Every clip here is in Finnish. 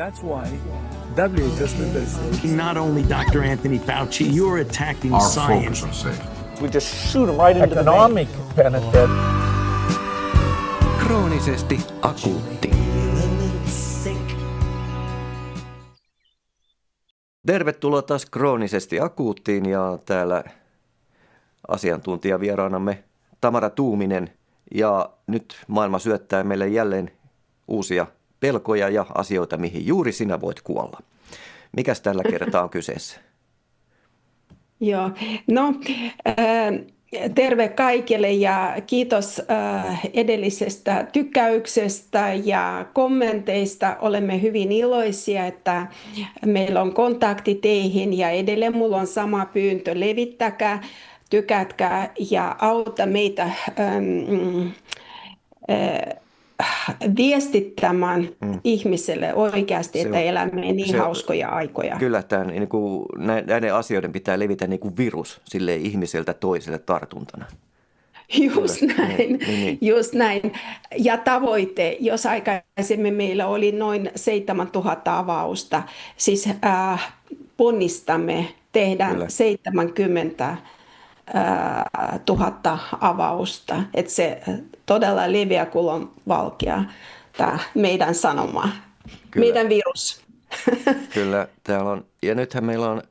That's why WHO's members say Not only Dr. Anthony Fauci, you're attacking Our science. focus on safety. We just shoot them right into the vein. economic benefit. Kroonisesti akuutti. Tervetuloa taas Kroonisesti akuuttiin ja täällä asiantuntijavieraanamme Tamara Tuuminen. Ja nyt maailma syöttää meille jälleen uusia pelkoja ja asioita, mihin juuri sinä voit kuolla. Mikäs tällä kertaa on kyseessä? Joo, no terve kaikille ja kiitos edellisestä tykkäyksestä ja kommenteista. Olemme hyvin iloisia, että meillä on kontakti teihin ja edelleen mulla on sama pyyntö. Levittäkää, tykätkää ja auta meitä viestittämään ihmiselle oikeasti, että elämme niin hauskoja aikoja. Kyllä, näiden asioiden pitää levitä niin kuin virus sille ihmiseltä toiselle tartuntana. Just näin, just näin. Ja tavoite, jos aikaisemmin meillä oli noin 7000 avausta, siis ponnistamme, tehdään 70 000 avausta, että se todella leviää kulon valkea, tämä meidän sanoma, meidän virus. Kyllä, täällä on, ja nythän meillä on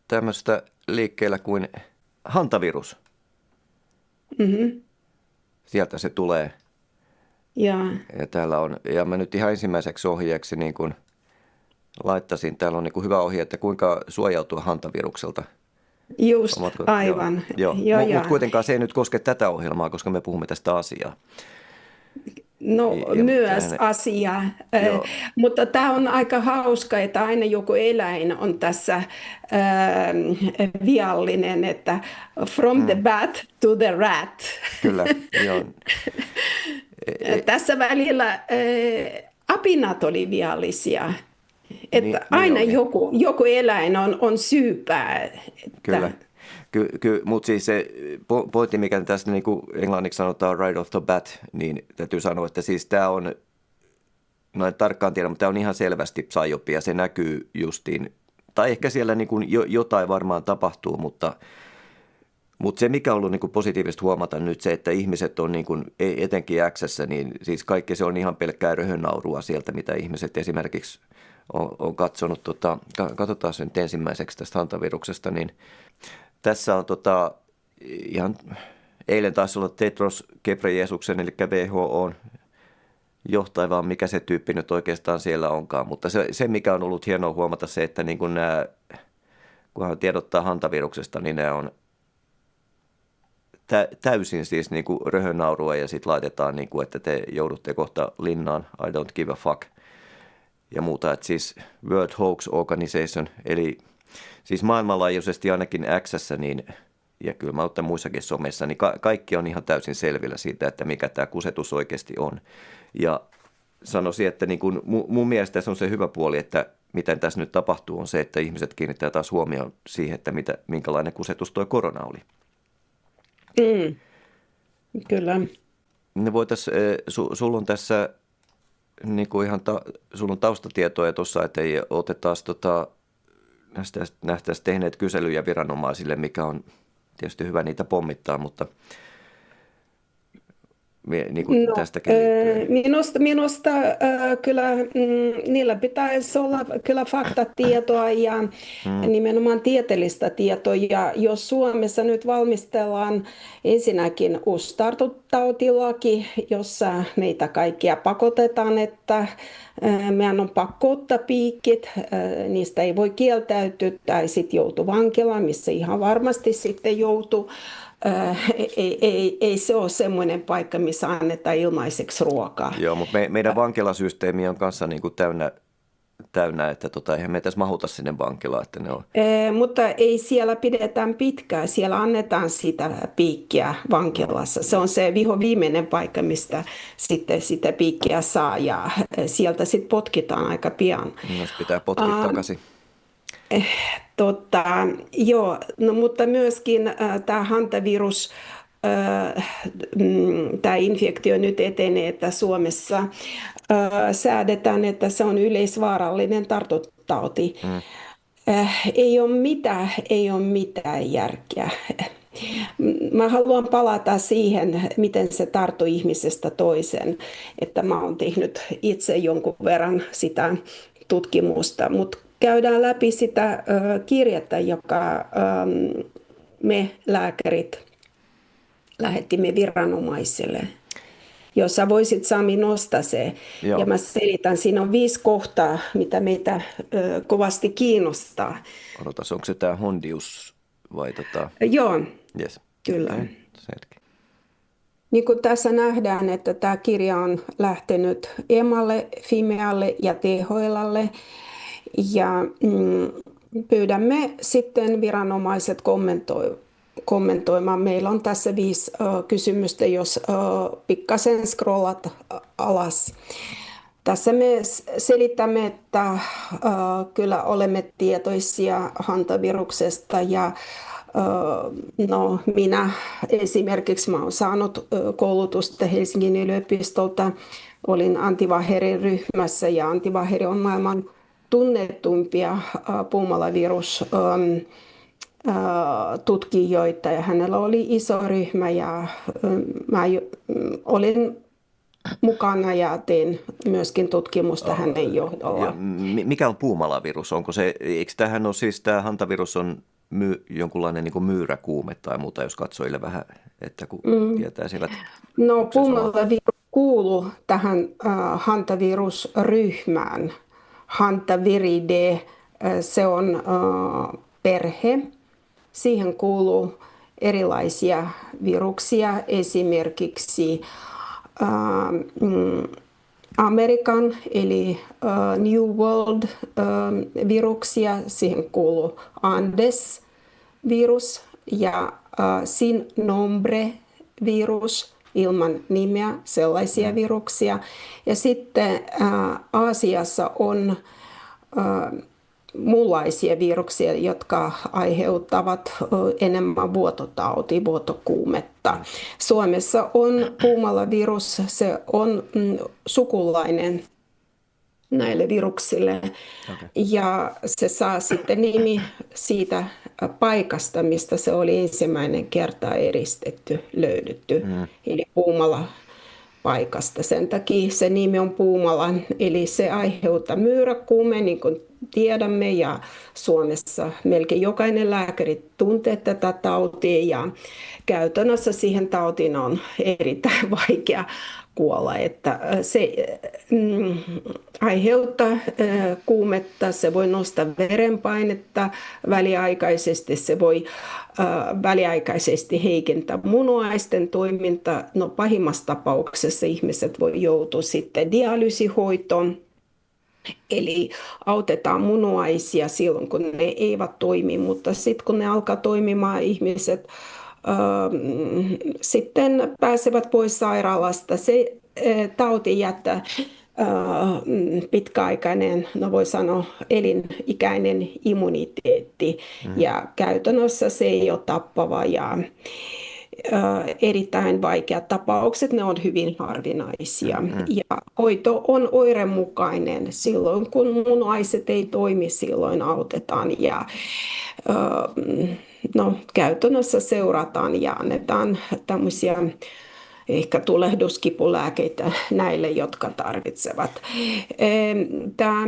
tämmöistä liikkeellä kuin hantavirus. Mm-hmm. Sieltä se tulee. Ja täällä on, ja mä nyt ihan ensimmäiseksi ohjeeksi niin kun laittaisin, täällä on niin kuin hyvä ohje, että kuinka suojautua hantavirukselta. Just, aivan. Joo. Mutta kuitenkaan se ei nyt koske tätä ohjelmaa, koska me puhumme tästä asiaa. No myös asiaa, mutta tämä on aika hauska, että aina joku eläin on tässä viallinen, että from the bat to the rat. Kyllä, joo. Tässä välillä apinat oli viallisia, että aina joku eläin on syypää. Kyllä. Mutta siis se pointti, mikä tässä niin kuin englanniksi sanotaan right off the bat, niin täytyy sanoa, että siis tämä on, no en tarkkaan tiedä, mutta tämä on ihan selvästi psyopia. Se näkyy justiin, tai ehkä siellä niin kuin jotain varmaan tapahtuu, mutta se mikä on ollut niin kuin positiivista huomata nyt se, että ihmiset on niin kuin, etenkin X:ssä, niin siis kaikki se on ihan pelkkää röhönnaurua sieltä, mitä ihmiset esimerkiksi on katsonut. Katsotaan sen ensimmäiseksi tästä hantaviruksesta, niin tässä on ihan eilen taisi olla Tedros Ghebreyesusen, eli WHO:n johtaja, mikä se tyyppi nyt oikeastaan siellä onkaan. Mutta se mikä on ollut hienoa huomata se, että niin kun nämä, kunhan tiedottaa hantaviruksesta, niin nämä on täysin siis niin kuin röhönaurua ja sitten laitetaan, niin kuin, että te joudutte kohta linnaan, I don't give a fuck ja muuta. Että siis World Hoax Organization, eli siis maailmanlaajuisesti ainakin X:ssä, niin, ja kyllä mä otan muissakin somessa, niin kaikki on ihan täysin selvillä siitä, että mikä tämä kusetus oikeasti on. Ja sanoisin, että niin kuin mun mielestä se on se hyvä puoli, että miten tässä nyt tapahtuu, on se, että ihmiset kiinnittää taas huomioon siihen, että minkälainen kusetus tuo korona oli. Kyllä. Ne sulla on tässä niin kuin ihan sulla on taustatietoja tuossa, että ei otetaan nähtäisiin tehneet kyselyjä viranomaisille, mikä on tietysti hyvä niitä pommittaa, mutta niin kuin tästäkin minusta kyllä niillä pitäisi olla kyllä faktatietoa ja nimenomaan tieteellistä tietoa. Ja jos Suomessa nyt valmistellaan ensinnäkin uusi tartuntatautilaki, jossa meitä kaikkia pakotetaan, että meidän on pakko ottaa piikit, niistä ei voi kieltäytyä tai sitten joutuu vankilaan, missä ihan varmasti sitten joutuu. Ei se ole semmoinen paikka, missä annetaan ilmaiseksi ruokaa. Joo, mutta meidän vankilasysteemi on kanssa niin kuin täynnä, että eihän me tässä mahuta sinne vankilaan. Että ne on. Mutta ei siellä pidetään pitkään, siellä annetaan sitä piikkiä vankilassa. Se on se viimeinen paikka, mistä sitten sitä piikkiä saa ja sieltä sitten potkitaan aika pian. Jos pitää potkia takaisin. Joo, no, mutta myöskin tämä hantavirus tämä infektio nyt etenee, että Suomessa säädetään, että se on yleisvaarallinen tartuntatauti. Ei ole mitään järkeä. Mä haluan palata siihen, miten se tarttui ihmisestä toisen, että mä oon tehnyt itse jonkun verran sitä tutkimusta, mutta käydään läpi sitä kirjettä, joka me lääkärit lähettimme viranomaisille. Jos sä voisit, Sami, nostaa se. Joo. Ja mä selitän, siinä on 5 kohtaa, mitä meitä kovasti kiinnostaa. Odotas, onko se tämä Hondius vai Joo, Yes. kyllä. Okay. Selkeä. Niin kuin tässä nähdään, että tämä kirja on lähtenyt EMAlle, Fimealle ja THL:lle. Ja pyydämme sitten viranomaiset kommentoimaan. Meillä on tässä 5 kysymystä, jos pikkasen scrollat alas. Tässä me selitämme, että kyllä olemme tietoisia hantaviruksesta ja minä esimerkiksi olen saanut koulutusta Helsingin yliopistolta. Olin antivaheriryhmässä ja antivaheri on maailman tunnetuimpia Puumala-virus tutkijoita ja hänellä oli iso ryhmä ja mä olin mukana ja tein myöskin tutkimusta hänen johdollaan. Mikä on Puumala-virus? Onko se, eikö tämähän ole siis tämä hantavirus on jonkunlainen niin kuin myyräkuume tai muuta, jos katsojille vähän, että kun tietäisivät. No Puumala-virus kuuluu tähän hantavirusryhmään. Hantaviridae, se on perhe. Siihen kuuluu erilaisia viruksia, esimerkiksi Amerikan eli New World viruksia. Siihen kuuluu Andes-virus ja Sin Nombre-virus ilman nimeä, sellaisia viruksia. Ja sitten Aasiassa on muunlaisia viruksia, jotka aiheuttavat enemmän vuotokuumetta. Suomessa on Puumala-virus, se on sukulainen näille viruksille. Okay. Ja se saa sitten nimi siitä paikasta, mistä se oli ensimmäinen kerta eristetty, löydetty, eli Puumala-paikasta. Sen takia se nimi on Puumala, eli se aiheuttaa myyräkuume, niin kuin tiedämme, ja Suomessa melkein jokainen lääkäri tuntee tätä tautia, ja käytännössä siihen tautiin on erittäin vaikea kuolla, että se aiheuttaa kuumetta, se voi nostaa verenpainetta väliaikaisesti, se voi väliaikaisesti heikentää munuaisten toimintaa. No pahimmassa tapauksessa ihmiset voi joutua sitten dialyysihoitoon, eli autetaan munuaisia silloin, kun ne eivät toimi, mutta sitten kun ne alkaa toimimaan, ihmiset sitten pääsevät pois sairaalasta. Se tauti jättää pitkäaikainen, no voi sanoa elinikäinen immuniteetti, ja käytännössä se ei ole tappava ja erittäin vaikeat tapaukset, ne on hyvin harvinaisia. Ja hoito on oiremukainen. Silloin kun munuaiset ei toimi, silloin autetaan ja käytännössä seurataan ja annetaan tämmöisiä ehkä tulehduskipulääkeitä näille, jotka tarvitsevat. Tämä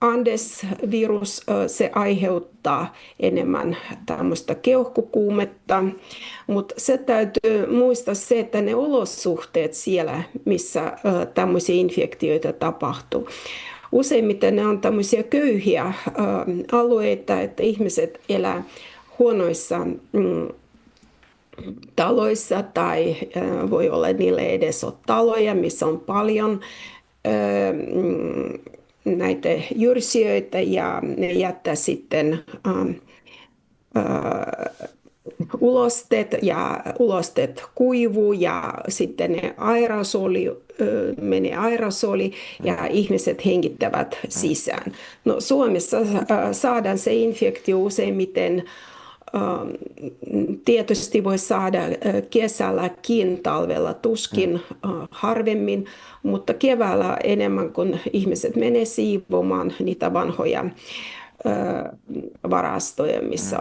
Andes-virus, se aiheuttaa enemmän tämmöistä keuhkokuumetta, mutta se täytyy muistaa se, että ne olosuhteet siellä, missä tämmöisiä infektioita tapahtuu, useimmiten ne on tämmöisiä köyhiä alueita, että ihmiset elää huonoissa taloissa tai voi olla niille edes ole taloja, missä on paljon näitä jyrsijöitä ja ne jättää sitten ulosteet kuivuu ja sitten ne menee aerosoli ja ihmiset hengittävät sisään. No, Suomessa saadaan se infektio useimmiten Tietysti voi saada kesälläkin, talvella tuskin harvemmin, mutta keväällä enemmän, kun ihmiset menee siivoamaan niitä vanhoja varastoja, missä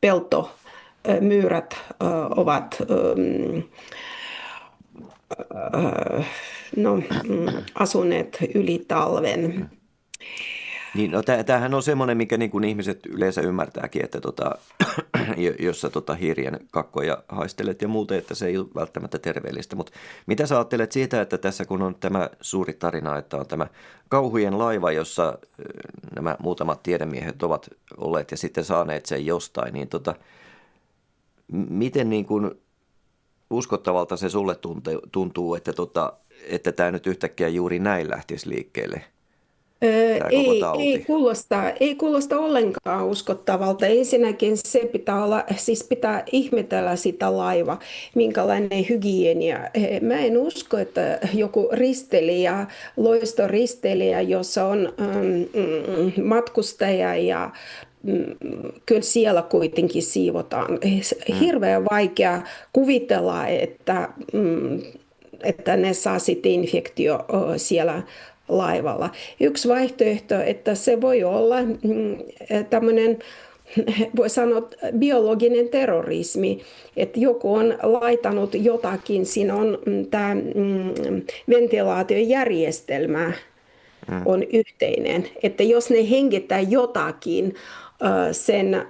peltomyyrät ovat asuneet yli talven. Niin, no tämähän on semmoinen, mikä niin kuin ihmiset yleensä ymmärtääkin, että jos sä hiirien kakkoja haistelet ja muuta, että se ei ole välttämättä terveellistä. Mutta mitä sä ajattelet siitä, että tässä kun on tämä suuri tarina, että on tämä kauhujen laiva, jossa nämä muutamat tiedemiehet ovat olleet ja sitten saaneet sen jostain, niin miten niin kuin uskottavalta se sulle tuntuu, että tämä nyt yhtäkkiä juuri näin lähtisi liikkeelle? Ei kuulosta ollenkaan uskottavalta. Ensinnäkin se pitää ihmetellä sitä laivaa, minkälainen hygienia. Mä en usko, että joku risteilijä, loistoristeilijä, jossa on matkustaja ja kyllä siellä kuitenkin siivotaan. Hirveän vaikea kuvitella, että ne saa sitten infektio siellä laivalla. Yksi vaihtoehto, että se voi olla tämmöinen, voi sanoa, biologinen terrorismi, että joku on laitanut jotakin, siinä on tämä ventilaatiojärjestelmä on yhteinen, että jos ne hengittää jotakin sen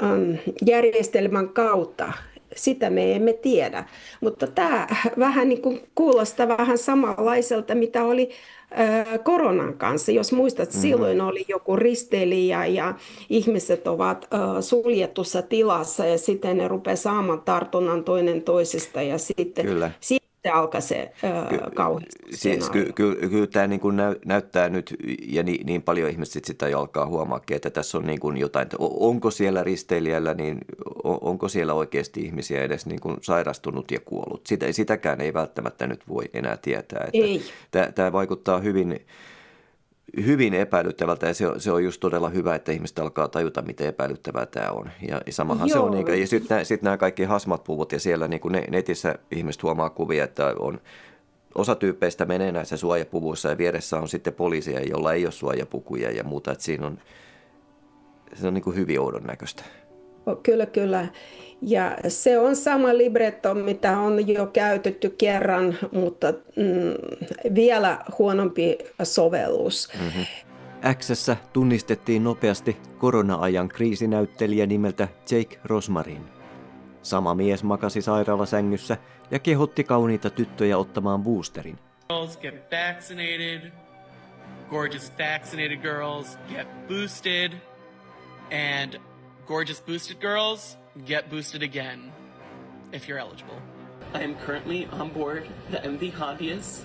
järjestelmän kautta, sitä me emme tiedä, mutta tämä vähän niin kuin kuulostaa vähän samanlaiselta, mitä oli koronan kanssa. Jos muistat, silloin oli joku risteilijä ja ihmiset ovat suljetussa tilassa ja sitten ne rupeaa saamaan tartunnan toinen toisesta ja sitten alkaa se kauheasti. Kyllä tämä niin kuin näyttää nyt, ja niin paljon ihmiset sitä jo alkaa huomaakin, että tässä on niin kuin jotain, onko siellä risteilijällä, niin onko siellä oikeasti ihmisiä edes niin kuin sairastunut ja kuollut. Sitäkään ei välttämättä nyt voi enää tietää. Että tämä vaikuttaa hyvin epäilyttävältä ja se on just todella hyvä, että ihmiset alkaa tajuta, miten epäilyttävää tämä on. Ja samahan se on. Ja sitten nämä kaikki hazmat-puvut ja siellä niin kuin netissä ihmiset huomaa kuvia, että osa tyypeistä menee näissä suojapuvuissa ja vieressä on sitten poliisia, jolla ei ole suojapukuja ja muuta. Että se on niin kuin hyvin oudon näköistä. Kyllä. Ja se on sama libretto, mitä on jo käytetty kerran, mutta vielä huonompi sovellus. X:ssä tunnistettiin nopeasti korona-ajan kriisinäyttelijä nimeltä Jake Rosmarin. Sama mies makasi sairaalasängyssä ja kehotti kauniita tyttöjä ottamaan boosterin. Girls get vaccinated. Gorgeous vaccinated girls get boosted. And gorgeous boosted girls get boosted again, if you're eligible. I am currently on board the MV Hondius.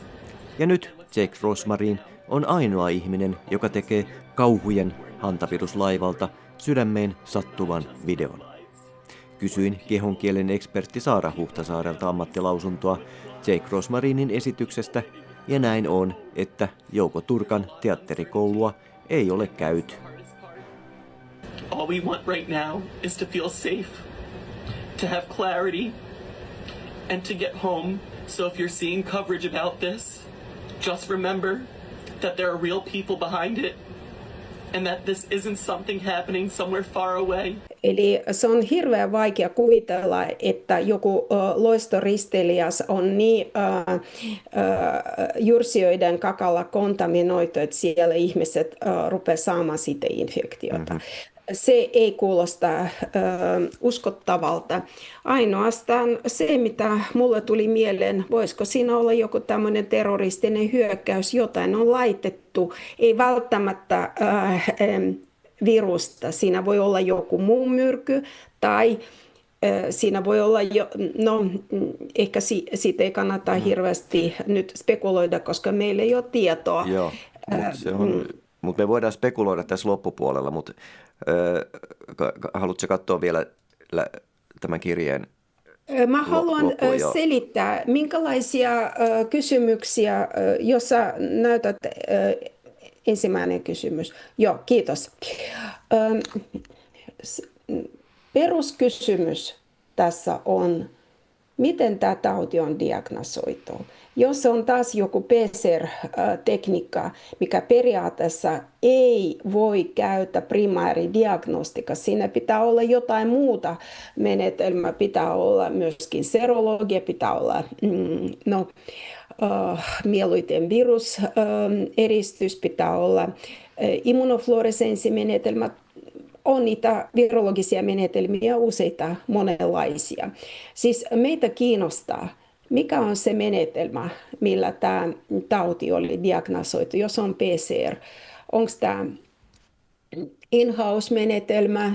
Ja nyt Jake Rosmarin on ainoa ihminen, joka tekee kauhujen hantaviruslaivalta sydämeen sattuvan videon. Kysyin kehonkielen ekspertti Saara Huhtasaarelta ammattilausuntoa Jake Rosmarinin esityksestä, ja näin on, että Jouko Turkan teatterikoulua ei ole käyty. All we want right now is to feel safe, to have clarity, and to get home. So if you're seeing coverage about this, just remember that there are real people behind it, and that this isn't something happening somewhere far away. Eli se on hirveän vaikea kuvitella, että joku loistoristeilijäs on niin jyrsijöiden kakalla kontaminoitu, että siellä ihmiset rupeaa saamaan siitä infektiota. Se ei kuulosta uskottavalta. Ainoastaan se, mitä mulle tuli mieleen, voisiko siinä olla joku tämmöinen terroristinen hyökkäys, jotain on laitettu, ei välttämättä virusta. Siinä voi olla joku muu myrky tai siinä voi olla ehkä siitä ei kannata hirveästi nyt spekuloida, koska meillä ei ole tietoa. Joo, mutta me voidaan spekuloida tässä loppupuolella, mutta haluatko katsoa vielä tämän kirjeen? Mä haluan selittää, minkälaisia kysymyksiä, jos sä näytät ensimmäinen kysymys. Joo, kiitos. peruskysymys tässä on, miten tämä tauti on diagnosoitu. Jos on taas joku PCR-tekniikka, mikä periaatteessa ei voi käyttää primääridiagnostikassa, siinä pitää olla jotain muuta menetelmää, pitää olla myöskin serologia, pitää olla mieluiten viruseristys, pitää olla immunofluorescenssimenetelmä. On niitä virologisia menetelmiä useita monenlaisia. Siis meitä kiinnostaa, mikä on se menetelmä, millä tämä tauti oli diagnosoitu, jos on PCR. Onko tämä in-house-menetelmä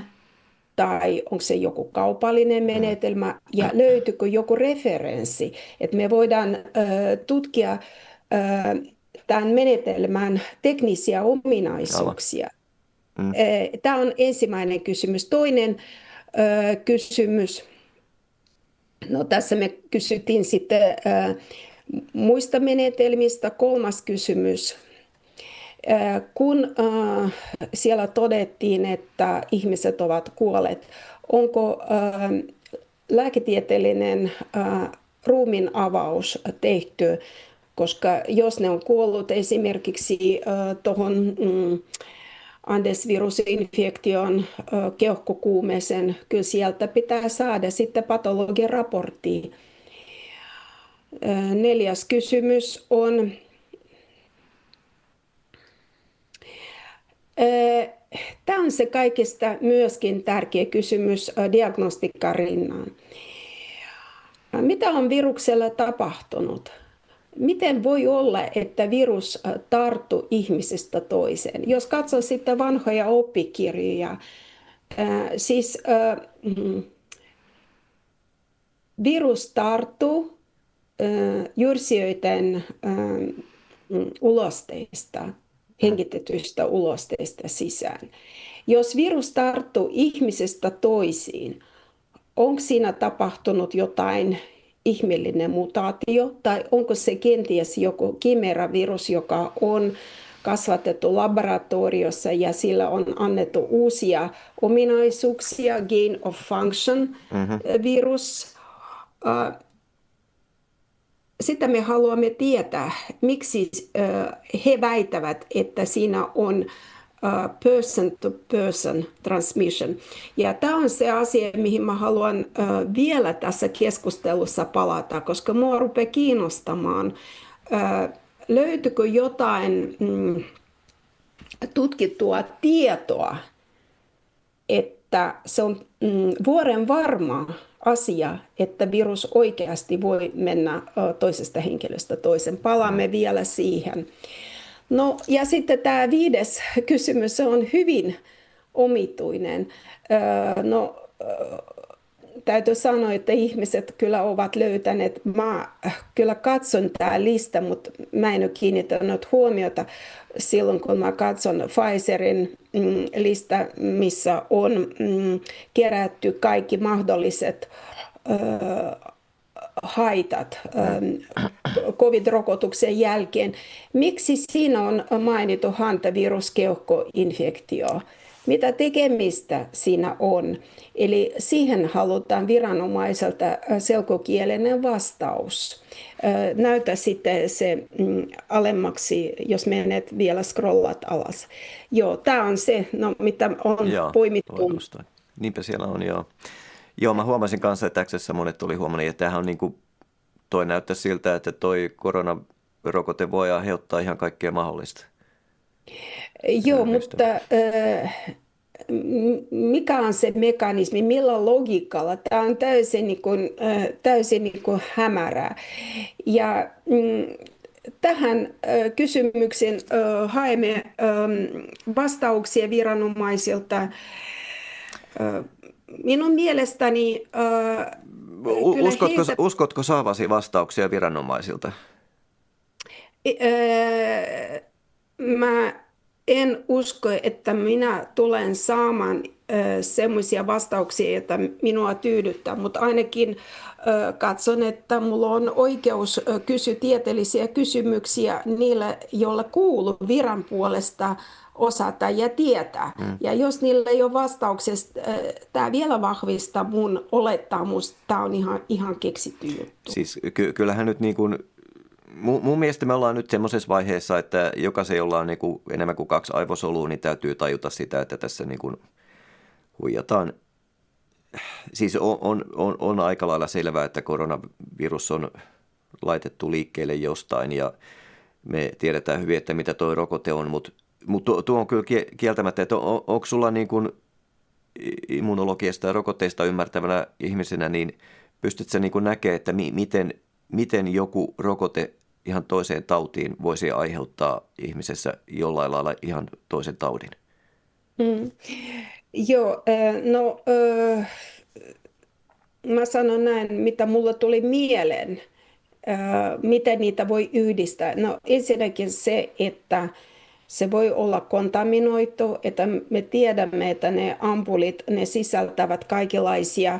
tai onko se joku kaupallinen menetelmä ja löytyykö joku referenssi, että me voidaan tutkia tämän menetelmän teknisiä ominaisuuksia. Tämä on ensimmäinen kysymys. Toinen kysymys, no tässä me kysyttiin sitten muista menetelmistä. Kolmas kysymys, kun siellä todettiin, että ihmiset ovat kuolleet, onko lääketieteellinen ruumiin avaus tehty, koska jos ne on kuollut esimerkiksi tuohon Andes-virusinfektion keuhkokuumeeseen, kyllä sieltä pitää saada sitten patologian raportti. Neljäs kysymys on, tämä on se kaikista myöskin tärkeä kysymys diagnostiikan rinnan. Mitä on viruksella tapahtunut? Miten voi olla, että virus tarttuu ihmisestä toiseen? Jos katsoo sitten vanhoja oppikirjoja, siis virus tarttuu jyrsijöiden ulosteista, hengitetyistä ulosteista sisään. Jos virus tarttuu ihmisestä toisiin, onko siinä tapahtunut jotain ihmeellinen mutaatio, tai onko se kenties joku kimeravirus, joka on kasvatettu laboratoriossa ja sillä on annettu uusia ominaisuuksia, gain of function virus. Sitä me haluamme tietää, miksi he väittävät, että siinä on person-to-person transmission. Ja tämä on se asia, mihin mä haluan vielä tässä keskustelussa palata, koska mua rupeaa kiinnostamaan, löytyykö jotain tutkittua tietoa, että se on vuoren varma asia, että virus oikeasti voi mennä toisesta henkilöstä toisen. Palaamme vielä siihen. No ja sitten tämä viides kysymys on hyvin omituinen. Täytyy sanoa, että ihmiset kyllä ovat löytäneet, mä kyllä katson tämä lista, mutta mä en ole kiinnittänyt huomiota silloin, kun mä katson Pfizerin lista, missä on kerätty kaikki mahdolliset haitat COVID-rokotuksen jälkeen. Miksi siinä on mainittu hantaviruskeuhkoinfektio? Mitä tekemistä siinä on? Eli siihen halutaan viranomaiselta selkokielinen vastaus. Näytä sitten se alemmaksi, jos menet vielä scrollat alas. Joo, tämä on se, mitä on poimittu. Niinpä siellä on, joo. Joo, mä huomasin kanssa, että Accessa monet oli huomannut, että tämähän on niin kuin, toi näyttää siltä, että toi koronarokote voi aiheuttaa ihan kaikkea mahdollista. Joo, mutta mikä on se mekanismi, millä logiikalla? Tämä on täysin niin kuin hämärää. Ja tähän kysymykseen haemme vastauksia viranomaisilta. Minun mielestäni uskotko saavasi vastauksia viranomaisilta? Mä en usko, että minä tulen saamaan semmoisia vastauksia, joita minua tyydyttää, mutta ainakin katson, että mulla on oikeus kysyä tieteellisiä kysymyksiä niille, joilla kuuluu viran puolesta osata ja tietää. Ja jos niillä ei ole vastauksesta, tämä vielä vahvistaa mun olettamusta, tämä on ihan keksitty juttu. Siis kyllähän nyt niin kuin, mun mielestä me ollaan nyt semmoisessa vaiheessa, että jokaisen, jolla on niin kuin enemmän kuin 2 aivosolua, niin täytyy tajuta sitä, että tässä niin kuin huijataan. Siis on aika lailla selvää, että koronavirus on laitettu liikkeelle jostain ja me tiedetään hyvin, että mitä tuo rokote on, mutta tuo on kyllä kieltämättä, että onko sulla niin kuin immunologiasta ja rokotteista ymmärtävänä ihmisenä, niin pystytkö sä niin kuin näkemään, että miten joku rokote ihan toiseen tautiin voisi aiheuttaa ihmisessä jollain lailla ihan toisen taudin? Joo, no mä sanon näin, mitä mulla tuli mieleen, miten niitä voi yhdistää. No ensinnäkin se, että se voi olla kontaminoitu, että me tiedämme, että ne ampulit, ne sisältävät kaikenlaisia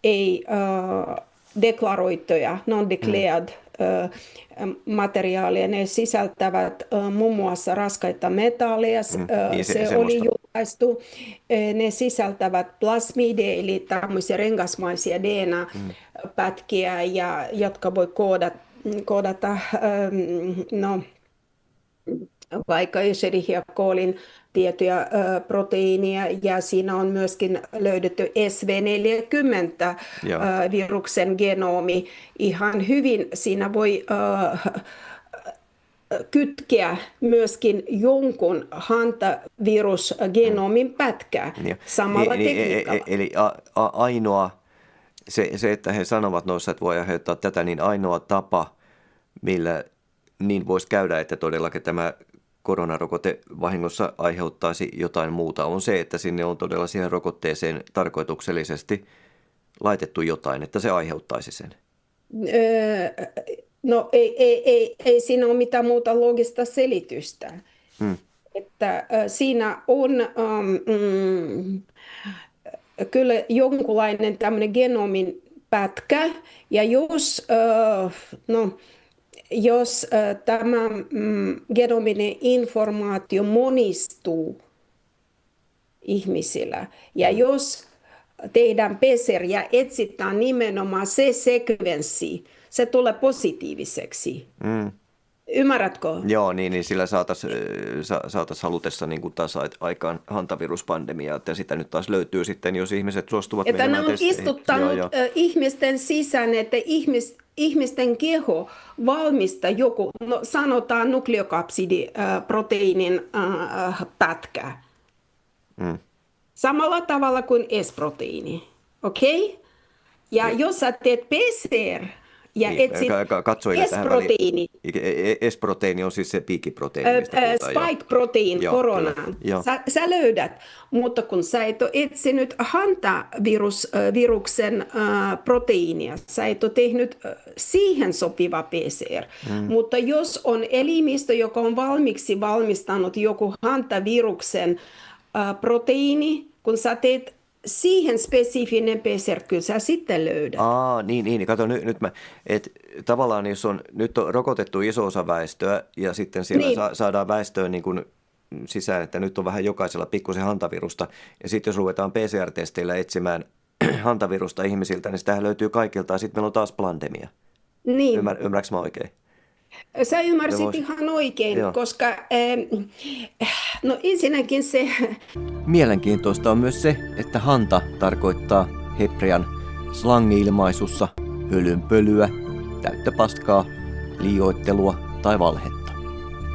ei-deklaroituja, non-declared materiaalia. Ne sisältävät muun muassa raskaita metalleja, se oli julkaistu. Ne sisältävät plasmideja, eli tämmöisiä rengasmaisia DNA-pätkiä, jotka voi koodata vaikka Escherichia colin tiettyjä proteiineja, ja siinä on myöskin löydetty SV40 viruksen genomi. Ihan hyvin siinä voi kytkeä myöskin jonkun hantavirusgenomin pätkää samalla tekniikalla. Eli ainoa, se, että he sanovat noissa, että voi aiheuttaa tätä, niin ainoa tapa, millä niin voisi käydä, että todellakin tämä koronarokote vahingossa aiheuttaisi jotain muuta, on se, että sinne on todella siihen rokotteeseen tarkoituksellisesti laitettu jotain, että se aiheuttaisi sen. No ei siinä ole mitään muuta loogista selitystä. Että siinä on kyllä jonkunlainen tämmöinen genomin pätkä, ja jos tämä genominen informaatio monistuu ihmisillä, ja jos tehdään PCR ja etsitään nimenomaan se sekvenssi, se tulee positiiviseksi. Ymmärrätkö? Joo, niin sillä saataisiin halutessa niin kuin taas aikaan hantaviruspandemiaa, että sitä nyt taas löytyy sitten, jos ihmiset suostuvat menemään testeihin. Että ne on istuttanut ihmisten sisään, että ihmisten keho valmistaa joku, sanotaan nukleokapsidiproteiinin pätkä. Samalla tavalla kuin S-proteiini. Okei? Ja jos sä teet PCR ja etsit S-proteiini. S-proteiini on siis se piikkiproteiini, mistä puhutaan. Spike-protein koronaan. Sä löydät, mutta kun sä et ole etsinyt hantaviruksen proteiinia, sä et ole tehnyt siihen sopiva PCR. Mutta jos on elimistö, joka on valmiiksi valmistanut joku hantaviruksen proteiini, kun sä teet siihen spesifinen PCR, kyllä sä sitten löydät. Niin. Kato nyt että tavallaan jos nyt on rokotettu iso osa väestöä ja sitten siellä saadaan väestöön niin kuin sisään, että nyt on vähän jokaisella pikkusen hantavirusta. Ja sitten jos ruvetaan PCR-testeillä etsimään hantavirusta ihmisiltä, niin sitähän löytyy kaikilta ja sitten meillä on taas pandemia. Niin. Ymmärrätkö mä oikein? Sä ymmärsit ihan oikein, koska no ensinnäkin se... Mielenkiintoista on myös se, että hanta tarkoittaa hebrean slangi-ilmaisussa hölynpölyä, täyttä paskaa, liioittelua tai valhetta.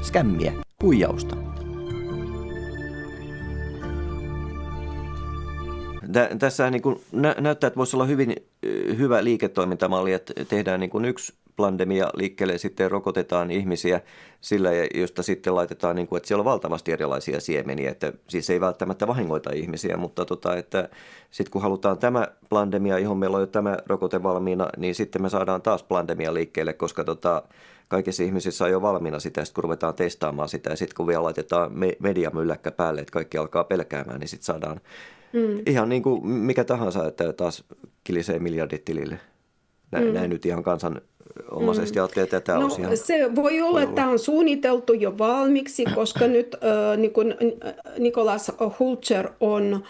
Skämmiä, huijausta. Tässä niin kuin näyttää, että voisi olla hyvin hyvä liiketoimintamalli, että tehdään niin kuin yksi pandemia liikkeelle ja sitten rokotetaan ihmisiä sillä, josta sitten laitetaan, niin kuin, että siellä on valtavasti erilaisia siemeniä, että siis ei välttämättä vahingoita ihmisiä, mutta että sitten kun halutaan tämä pandemia, johon meillä on jo tämä rokote valmiina, niin sitten me saadaan taas pandemia liikkeelle, koska kaikissa ihmisissä on jo valmiina sitä, sitten kun ruvetaan testaamaan sitä, ja sitten kun vielä laitetaan mediamylläkkä päälle, että kaikki alkaa pelkäämään, niin sitten saadaan ihan niin kuin mikä tahansa, että taas kilisee miljardit tilille. Näin nyt ihan kansanomaisesti ajattelee, että tämä olisi ihan... Se voi olla, että tämä on suunniteltu jo valmiiksi, koska nyt niin kuin Nicholas Hulcher on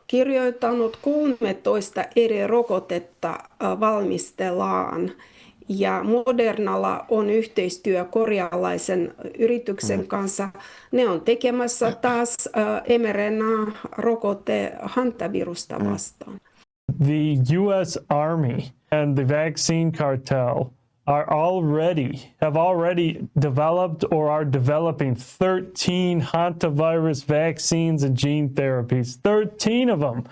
kirjoittanut 13 eri rokotetta valmistellaan. Ja Modernalla on yhteistyö korealaisen yrityksen kanssa. Ne on tekemässä taas mRNA-rokote hantavirusta vastaan. The U.S. Army and the vaccine cartel have already developed or are developing 13 hantavirus vaccines and gene therapies. 13 of them.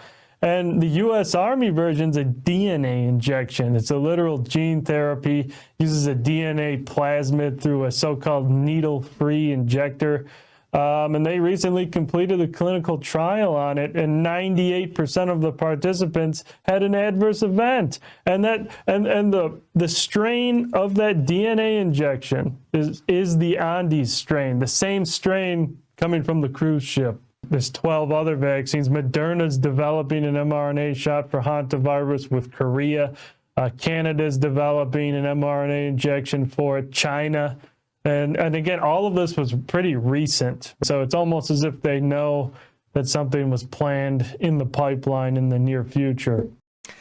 And the U.S. Army version is a DNA injection. It's a literal gene therapy, uses a DNA plasmid through a so-called needle-free injector. And they recently completed a clinical trial on it, and 98% of the participants had an adverse event. And the strain of that DNA injection is the Andes strain, the same strain coming from the cruise ship. There's 12 other vaccines. Moderna's developing an mRNA shot for hantavirus with Korea. Canada's developing an mRNA injection for it. China. And again, all of this was pretty recent. So it's almost as if they know that something was planned in the pipeline in the near future.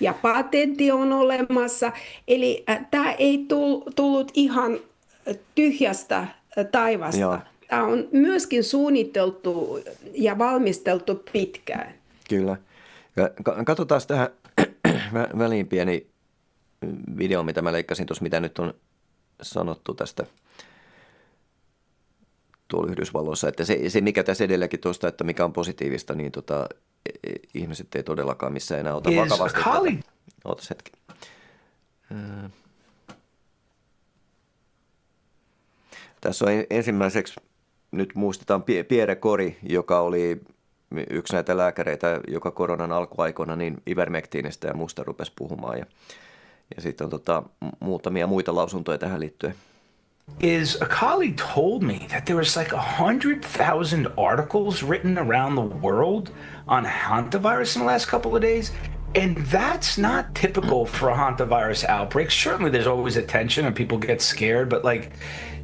Ja patentti on olemassa. Eli tämä ei tullut ihan tyhjästä taivasta. Joo. Tämä on myöskin suunniteltu ja valmisteltu pitkään. Kyllä. Katsotaan tähän väliin pieni video, mitä mä leikkasin tuossa, mitä nyt on sanottu tästä tuolla Yhdysvalloissa. Että se mikä tässä edelläkin tuosta, että mikä on positiivista, niin ihmiset ei todellakaan missään enää ota vakavasti. Ootas hetki. Tässä on ensimmäiseksi, nyt muistetaan Pierre Kory, joka oli yksi näitä lääkäreitä, joka koronan alkuaikoina niin ivermektiinistä ja muusta rupesi puhumaan. Ja sitten on muutamia muita lausuntoja tähän liittyen. A colleague told me that there was like 100,000 articles written around the world on hantavirus in the last couple of days. And that's not typical for a hantavirus outbreak. Certainly there's always attention and people get scared, but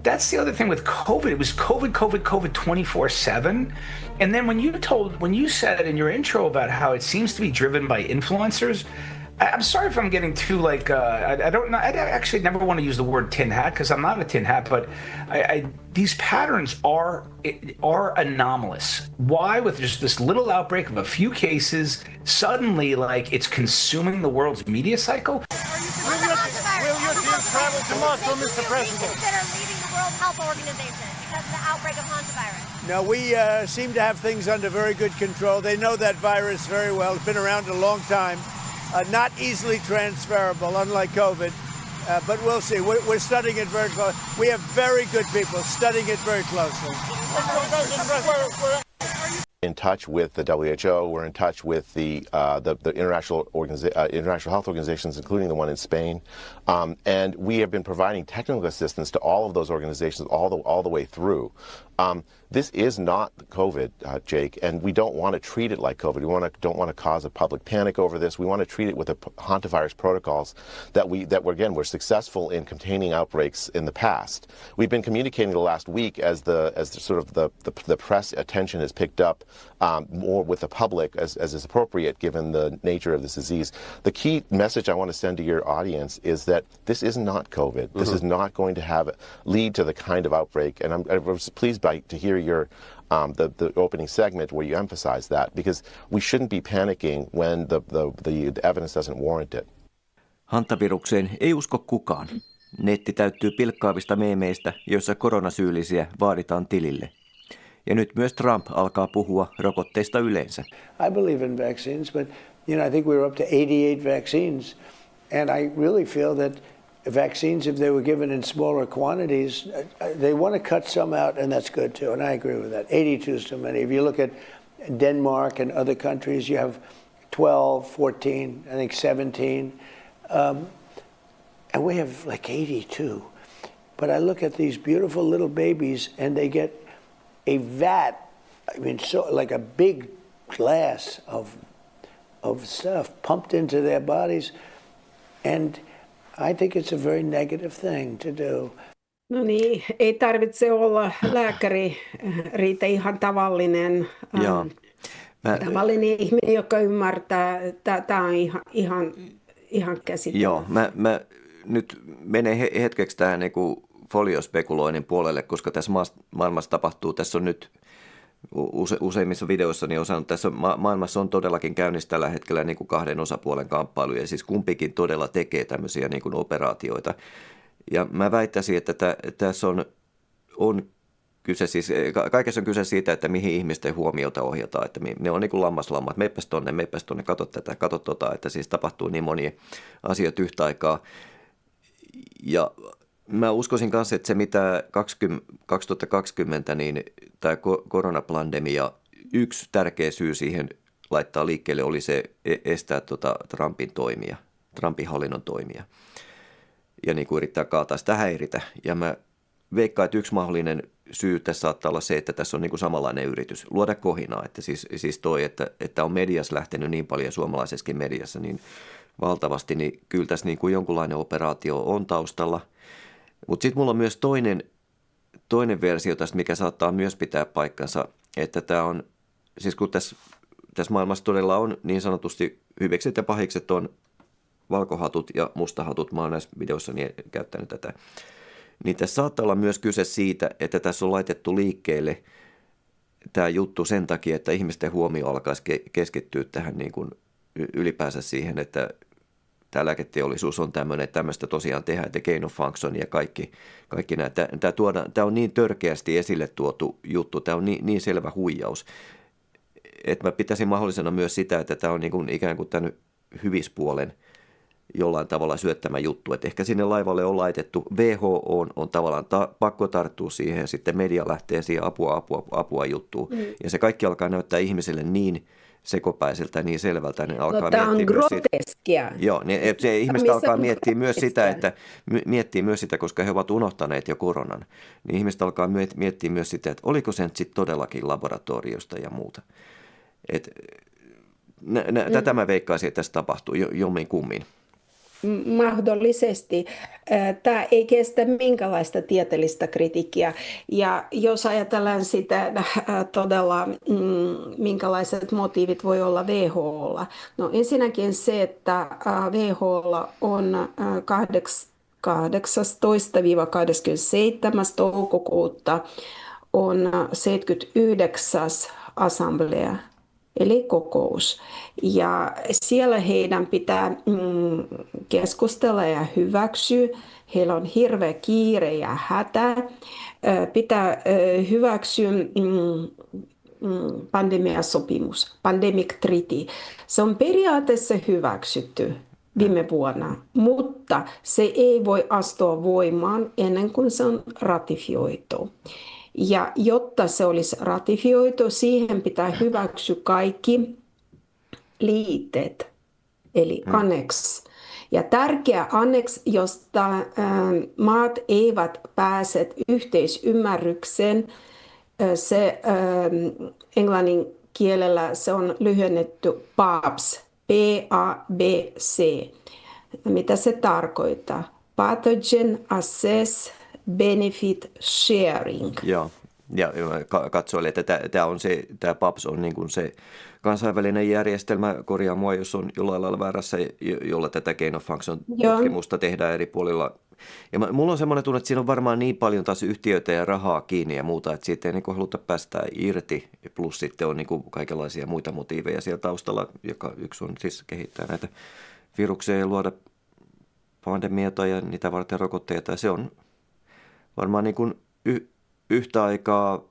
that's the other thing with COVID. It was COVID 24/7. And then when you said in your intro about how it seems to be driven by influencers, I'm sorry if I'm getting too I don't know. I actually never want to use the word tin hat because I'm not a tin hat, but these patterns are anomalous. Why, with just this little outbreak of a few cases, suddenly it's consuming the world's media cycle? Will your team travel to Moscow, Mr. President? Consider leaving the World Health Organization because of the outbreak of hantavirus? No, we seem to have things under very good control. They know that virus very well. It's been around a long time. Not easily transferable, unlike COVID, but we'll see. We're studying it very closely. We have very good people studying it very closely. In touch with the WHO, we're in touch with the international health organizations, including the one in Spain, and we have been providing technical assistance to all of those organizations all the way through. This is not COVID, Jake, and we don't want to treat it like COVID. We don't want to cause a public panic over this. We want to treat it with the hantavirus protocols we're successful in containing outbreaks in the past. We've been communicating the last week as the press attention has picked up more with the public as is appropriate given the nature of this disease. The key message I want to send to your audience is that this is not COVID. This is not going to lead to the kind of outbreak, and I was pleased to hear your the opening segment where you emphasize that, because we shouldn't be panicking when the evidence doesn't warrant it. Hantavirukseen ei usko kukaan. Netti täyttyy pilkkaavista meemeistä, joissa koronasyyllisiä vaaditaan tilille. Ja nyt myös Trump alkaa puhua rokotteista yleensä. I believe in vaccines, but I think we were up to 88 vaccines, and I really feel that vaccines, if they were given in smaller quantities, they want to cut some out, and that's good too, and I agree with that. 82 is too many. If you look at Denmark and other countries, you have 12, 14, I think 17, and we have 82. but I look at these beautiful little babies and they get a vat, I mean, so like a big glass of stuff pumped into their bodies. And I think it's a very negative thing to do. No niin, ei tarvitse olla lääkäri, riitä ihan tavallinen, tavallinen ihminen, joka ymmärtää, että tämä on ihan käsittämätöntä. Joo, mä nyt menen hetkeksi tähän niin kuin foliospekuloinnin puolelle, koska tässä maailmassa tapahtuu, tässä on nyt useimmissa videoissa niin osannut, tässä maailmassa on todellakin käynnissä tällä hetkellä niin kuin kahden osapuolen kamppailuja, ja siis kumpikin todella tekee tämmöisiä niin kuin operaatioita. Ja mä väittäisin, että tässä on kyse siis, kaikessa on kyse siitä, että mihin ihmisten huomiota ohjataan, että ne on niin kuin lammaslammat, meppäs tonne, kato tätä, kato tota, että siis tapahtuu niin monia asioita yhtä aikaa. Ja mä uskoisin kanssa, että se mitä 2020, niin tämä koronapandemia, yksi tärkeä syy siihen laittaa liikkeelle oli se estää Trumpin hallinnon toimia. Ja niin kuin yrittää kaataa sitä häiritä. Ja mä veikkaan, että yksi mahdollinen syy tässä saattaa olla se, että tässä on niin kuin samanlainen yritys luoda kohinaa. Että siis toi, että on mediassa lähtenyt niin paljon, suomalaisessakin mediassa niin valtavasti, niin kyllä tässä niin kuin jonkunlainen operaatio on taustalla. Mutta sitten mulla on myös toinen versio tästä, mikä saattaa myös pitää paikkansa, että tämä on, siis kun tässä maailmassa todella on niin sanotusti hyvekset ja pahikset on valkohatut ja mustahatut, mä oon näissä videoissani käyttänyt tätä, niin tässä saattaa olla myös kyse siitä, että tässä on laitettu liikkeelle tämä juttu sen takia, että ihmisten huomio alkaisi keskittyä tähän niin kuin ylipäänsä siihen, että tämä lääketeollisuus on tämmöistä tosiaan tehdään, että gain of function ja kaikki nämä. Tämä on niin törkeästi esille tuotu juttu, tämä on niin selvä huijaus, että mä pitäisin mahdollisena myös sitä, että tämä on niin kuin ikään kuin tämän hyvispuolen jollain tavalla syöttämä juttu, että ehkä sinne laivalle on laitettu, WHO on tavallaan pakko tarttua siihen ja sitten media lähtee siihen apua juttuun. Ja se kaikki alkaa näyttää ihmiselle niin sekopäiseltä, niin selvältä, niin alkaa tämä on miettiä groteskia. Joo, niin se ihmiset alkaa miettiä myös sitä, koska he ovat unohtaneet jo koronan, niin ihmiset alkaa miettiä myös sitä, että oliko se nyt sitten todellakin laboratoriosta ja muuta. Tätä mä veikkaisin, että tässä tapahtuu jommin kummin. Mahdollisesti. Tämä ei kestä minkälaista tieteellistä kritiikkiä. Ja jos ajatellaan sitä todella, minkälaiset motiivit voi olla WHOlla. No ensinnäkin se, että WHOlla on 18-27. toukokuuta on 79. assemblea. Eli kokous. Ja siellä heidän pitää keskustella ja hyväksyä. Heillä on hirveä kiire ja hätä. Pitää hyväksyä pandemiasopimus, pandemic treaty. Se on periaatteessa hyväksytty viime vuonna, mutta se ei voi astua voimaan ennen kuin se on ratifioitu. Ja jotta se olisi ratifioitu, siihen pitää hyväksyä kaikki liitteet, eli annex. Ja tärkeä annex, josta maat eivät pääse yhteisymmärrykseen, se englannin kielellä se on lyhennetty PABS, P-A-B-C. Mitä se tarkoittaa? Pathogen Assess Benefit Sharing. Joo, ja katsoin, että tämä PAPS on niin kuin se kansainvälinen järjestelmä, korjaa mua, jos on jollain lailla väärässä, jolla tätä gain of function tutkimusta tehdään eri puolilla. Ja mulla on semmoinen tunne, että siinä on varmaan niin paljon taas yhtiöitä ja rahaa kiinni ja muuta, että siitä ei niin kuin haluta päästää irti. Plus sitten on niin kuin kaikenlaisia muita motiiveja siellä taustalla, joka yksi on siis kehittää näitä viruksia ja luoda pandemioita ja niitä varten rokotteita. Se on varmaan niin kuin yhtä aikaa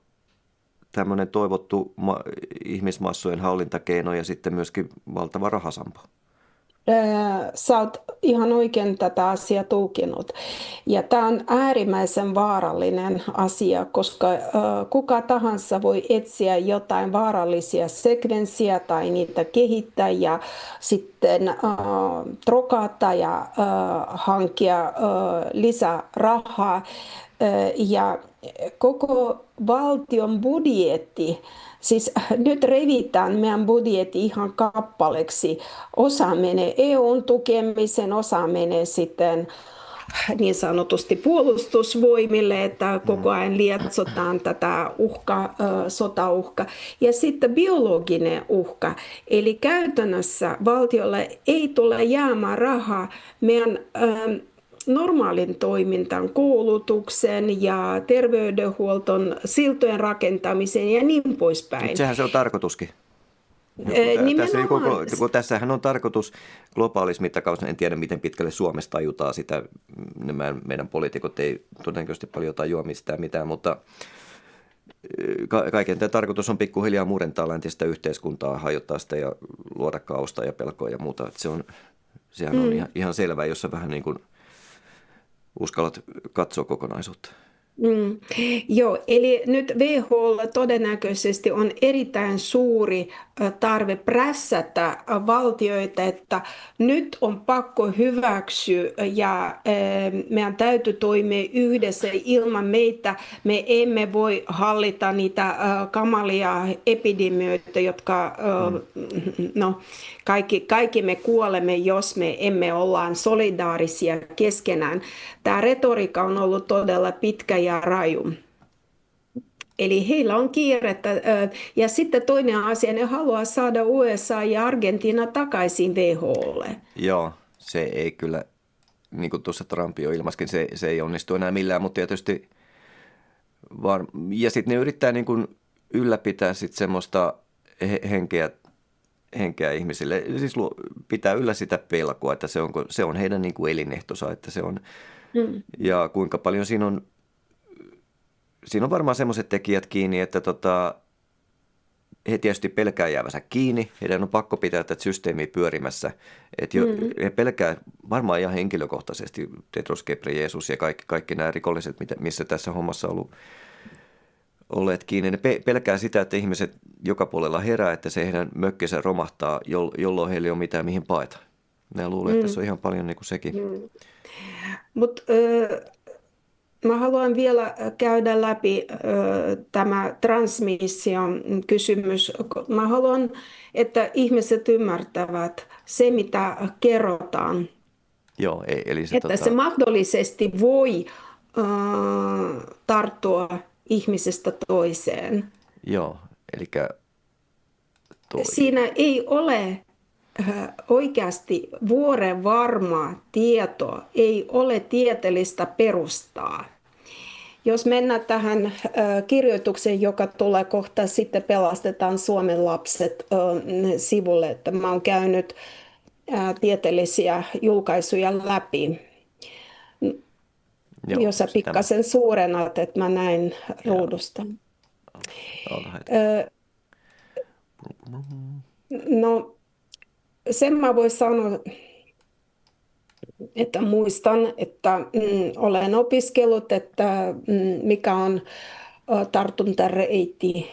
tämmöinen toivottu ihmismassojen hallintakeino ja sitten myöskin valtava rahasampo. Sä oot ihan oikein tätä asiaa tulkinut. Ja tämä on äärimmäisen vaarallinen asia, koska kuka tahansa voi etsiä jotain vaarallisia sekvenssiä tai niitä kehittää ja sitten trokata ja hankkia lisää rahaa. Ja koko valtion budjetti, siis nyt revitään meidän budjetti ihan kappaleeksi. Osa menee EUn tukemisen, osa menee sitten niin sanotusti puolustusvoimille, että koko ajan lietsotaan tätä sotauhka. Ja sitten biologinen uhka. Eli käytännössä valtiolle ei tule jäämään rahaa meidän normaalin toimintaan, koulutuksen ja terveydenhuolton, siltojen rakentamiseen ja niin poispäin. Sehän se on tarkoituskin. Tässähän on tarkoitus globaalissa mittakaavassa, en tiedä miten pitkälle Suomessa tajutaan sitä, meidän poliitikot ei todennäköisesti paljon tajua mistään mitään, mutta kaiken tämä tarkoitus on pikkuhiljaa murentaa läntistä yhteiskuntaa, hajottaa sitä ja luoda kaosta ja pelkoa ja muuta. Sehän on ihan selvää, jos sä vähän niin kuin uskallat katsoa kokonaisuutta. Joo, eli nyt WHO:lla todennäköisesti on erittäin suuri tarve prässätä valtioita, että nyt on pakko hyväksyä ja meidän täytyy toimia yhdessä ilman meitä. Me emme voi hallita niitä kamalia epidemioita, jotka kaikki me kuolemme, jos me emme ollaan solidaarisia keskenään. Tämä retoriikka on ollut todella pitkä ja raju. Eli heillä on kiirettä. Ja sitten toinen asia, ne haluaa saada USA ja Argentiina takaisin WHO:lle. Joo, se ei kyllä, niin kuin tuossa Trump jo ilmaskin, se ei onnistu enää millään, mutta tietysti ja sitten ne yrittää niin kuin ylläpitää sitten semmoista henkeä ihmisille, siis pitää yllä sitä pelkoa, että se on heidän niin kuin elinehtonsa, että se on, ja kuinka paljon siinä on varmaan semmoiset tekijät kiinni, että he tietysti pelkää jäävänsä kiinni, heidän on pakko pitää tätä systeemiä pyörimässä, että he pelkää varmaan ihan henkilökohtaisesti Tedros Ghebreyesus ja kaikki nämä rikolliset, missä tässä hommassa on olleet kiinni. Ne pelkää sitä, että ihmiset joka puolella herää, että se heidän mökkinsä romahtaa, jolloin heillä ei ole mitään mihin paeta. Ne luulee, että se on ihan paljon niin kuin sekin. Mutta mä haluan vielä käydä läpi tämä transmission kysymys. Mä haluan, että ihmiset ymmärtävät se, mitä kerrotaan. Joo, eli että se mahdollisesti voi tarttua ihmisestä toiseen. Joo, eli siinä ei ole oikeasti vuorenvarmaa tietoa, ei ole tieteellistä perustaa. Jos mennään tähän kirjoitukseen, joka tulee kohta sitten Pelastetaan Suomen lapset sivulle, että mä oon käynyt tieteellisiä julkaisuja läpi. Jos sä pikkasen suurennat, että mä näin ruudusta. No, sen mä voin sanoa, että muistan, että olen opiskellut, että mikä on tartuntareitti.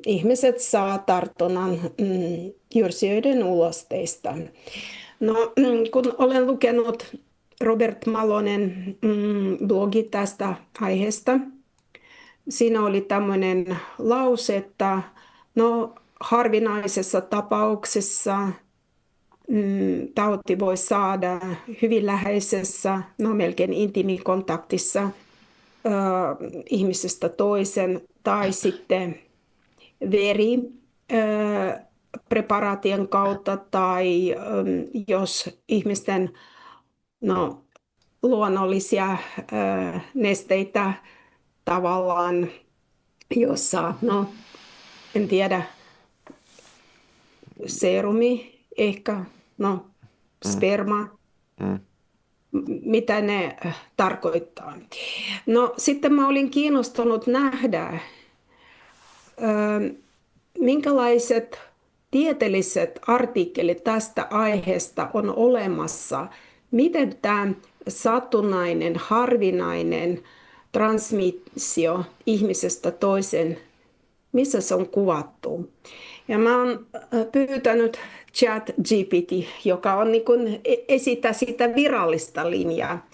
Ihmiset saa tartunnan jyrsijöiden ulosteista. No, kun olen lukenut Robert Malonen blogi tästä aiheesta, siinä oli tämmöinen lause, että harvinaisessa tapauksessa tauti voi saada hyvin läheisessä, melkein intiimikontaktissa ihmisestä toisen tai sitten veripreparaatien kautta tai jos ihmisten luonnollisia nesteitä tavallaan, jossa, en tiedä, serumi, ehkä, sperma, mitä ne tarkoittaa. No sitten mä olin kiinnostunut nähdä, minkälaiset tieteelliset artikkelit tästä aiheesta on olemassa, miten tämä satunnainen, harvinainen transmissio ihmisestä toiseen, missä se on kuvattu. Ja mä oon pyytänyt ChatGPT, joka on niin kuin esitä sitä virallista linjaa.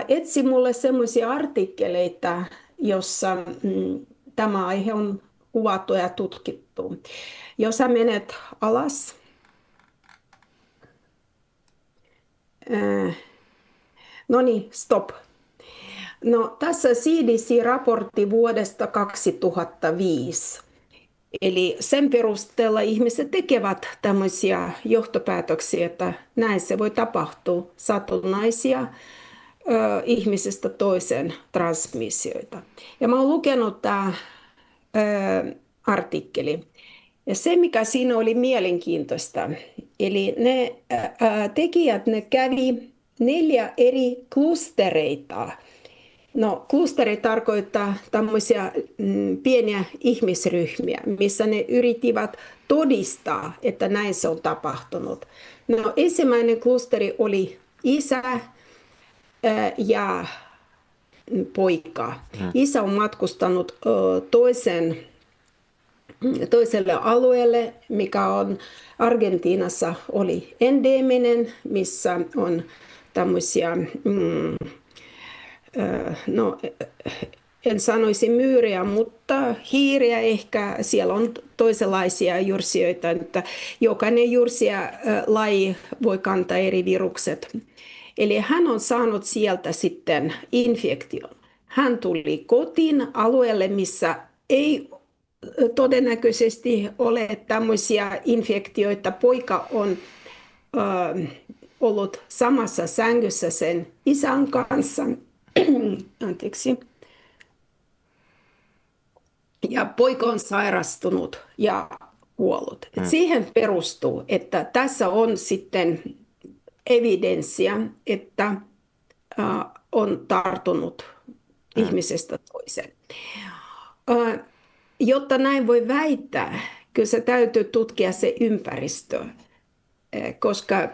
Etsi mulle semmoisia artikkeleita, jossa tämä aihe on kuvattu ja tutkittu. Jos sä menet alas, no niin, stop. No, tässä CDC-raportti vuodesta 2005. Eli sen perusteella ihmiset tekevät tämmöisiä johtopäätöksiä, että näin se voi tapahtua, satunnaisia ihmisestä toiseen transmissioita. Ja mä oon lukenut tämä artikkeli. Ja se, mikä siinä oli mielenkiintoista, eli ne tekijät, ne kävi 4 eri klustereita. No, klusteri tarkoittaa tämmöisiä pieniä ihmisryhmiä, missä ne yrittivät todistaa, että näin se on tapahtunut. No, ensimmäinen klusteri oli isä ja poika. Isä on matkustanut toiselle alueelle, mikä on Argentiinassa oli endeminen, missä on tämmöisiä, no en sanoisi myyriä, mutta hiiriä ehkä. Siellä on toisenlaisia jyrsijöitä, että jokainen jyrsiä-laji voi kantaa eri virukset. Eli hän on saanut sieltä sitten infektion. Hän tuli kotiin alueelle, missä ei todennäköisesti ole tämmöisiä infektioita. Poika on ollut samassa sängyssä sen isän kanssa. Anteeksi. Ja poika on sairastunut ja kuollut. Siihen perustuu, että tässä on sitten evidenssiä, että on tartunut ihmisestä toiseen. Jotta näin voi väittää, kyllä se täytyy tutkia se ympäristö, koska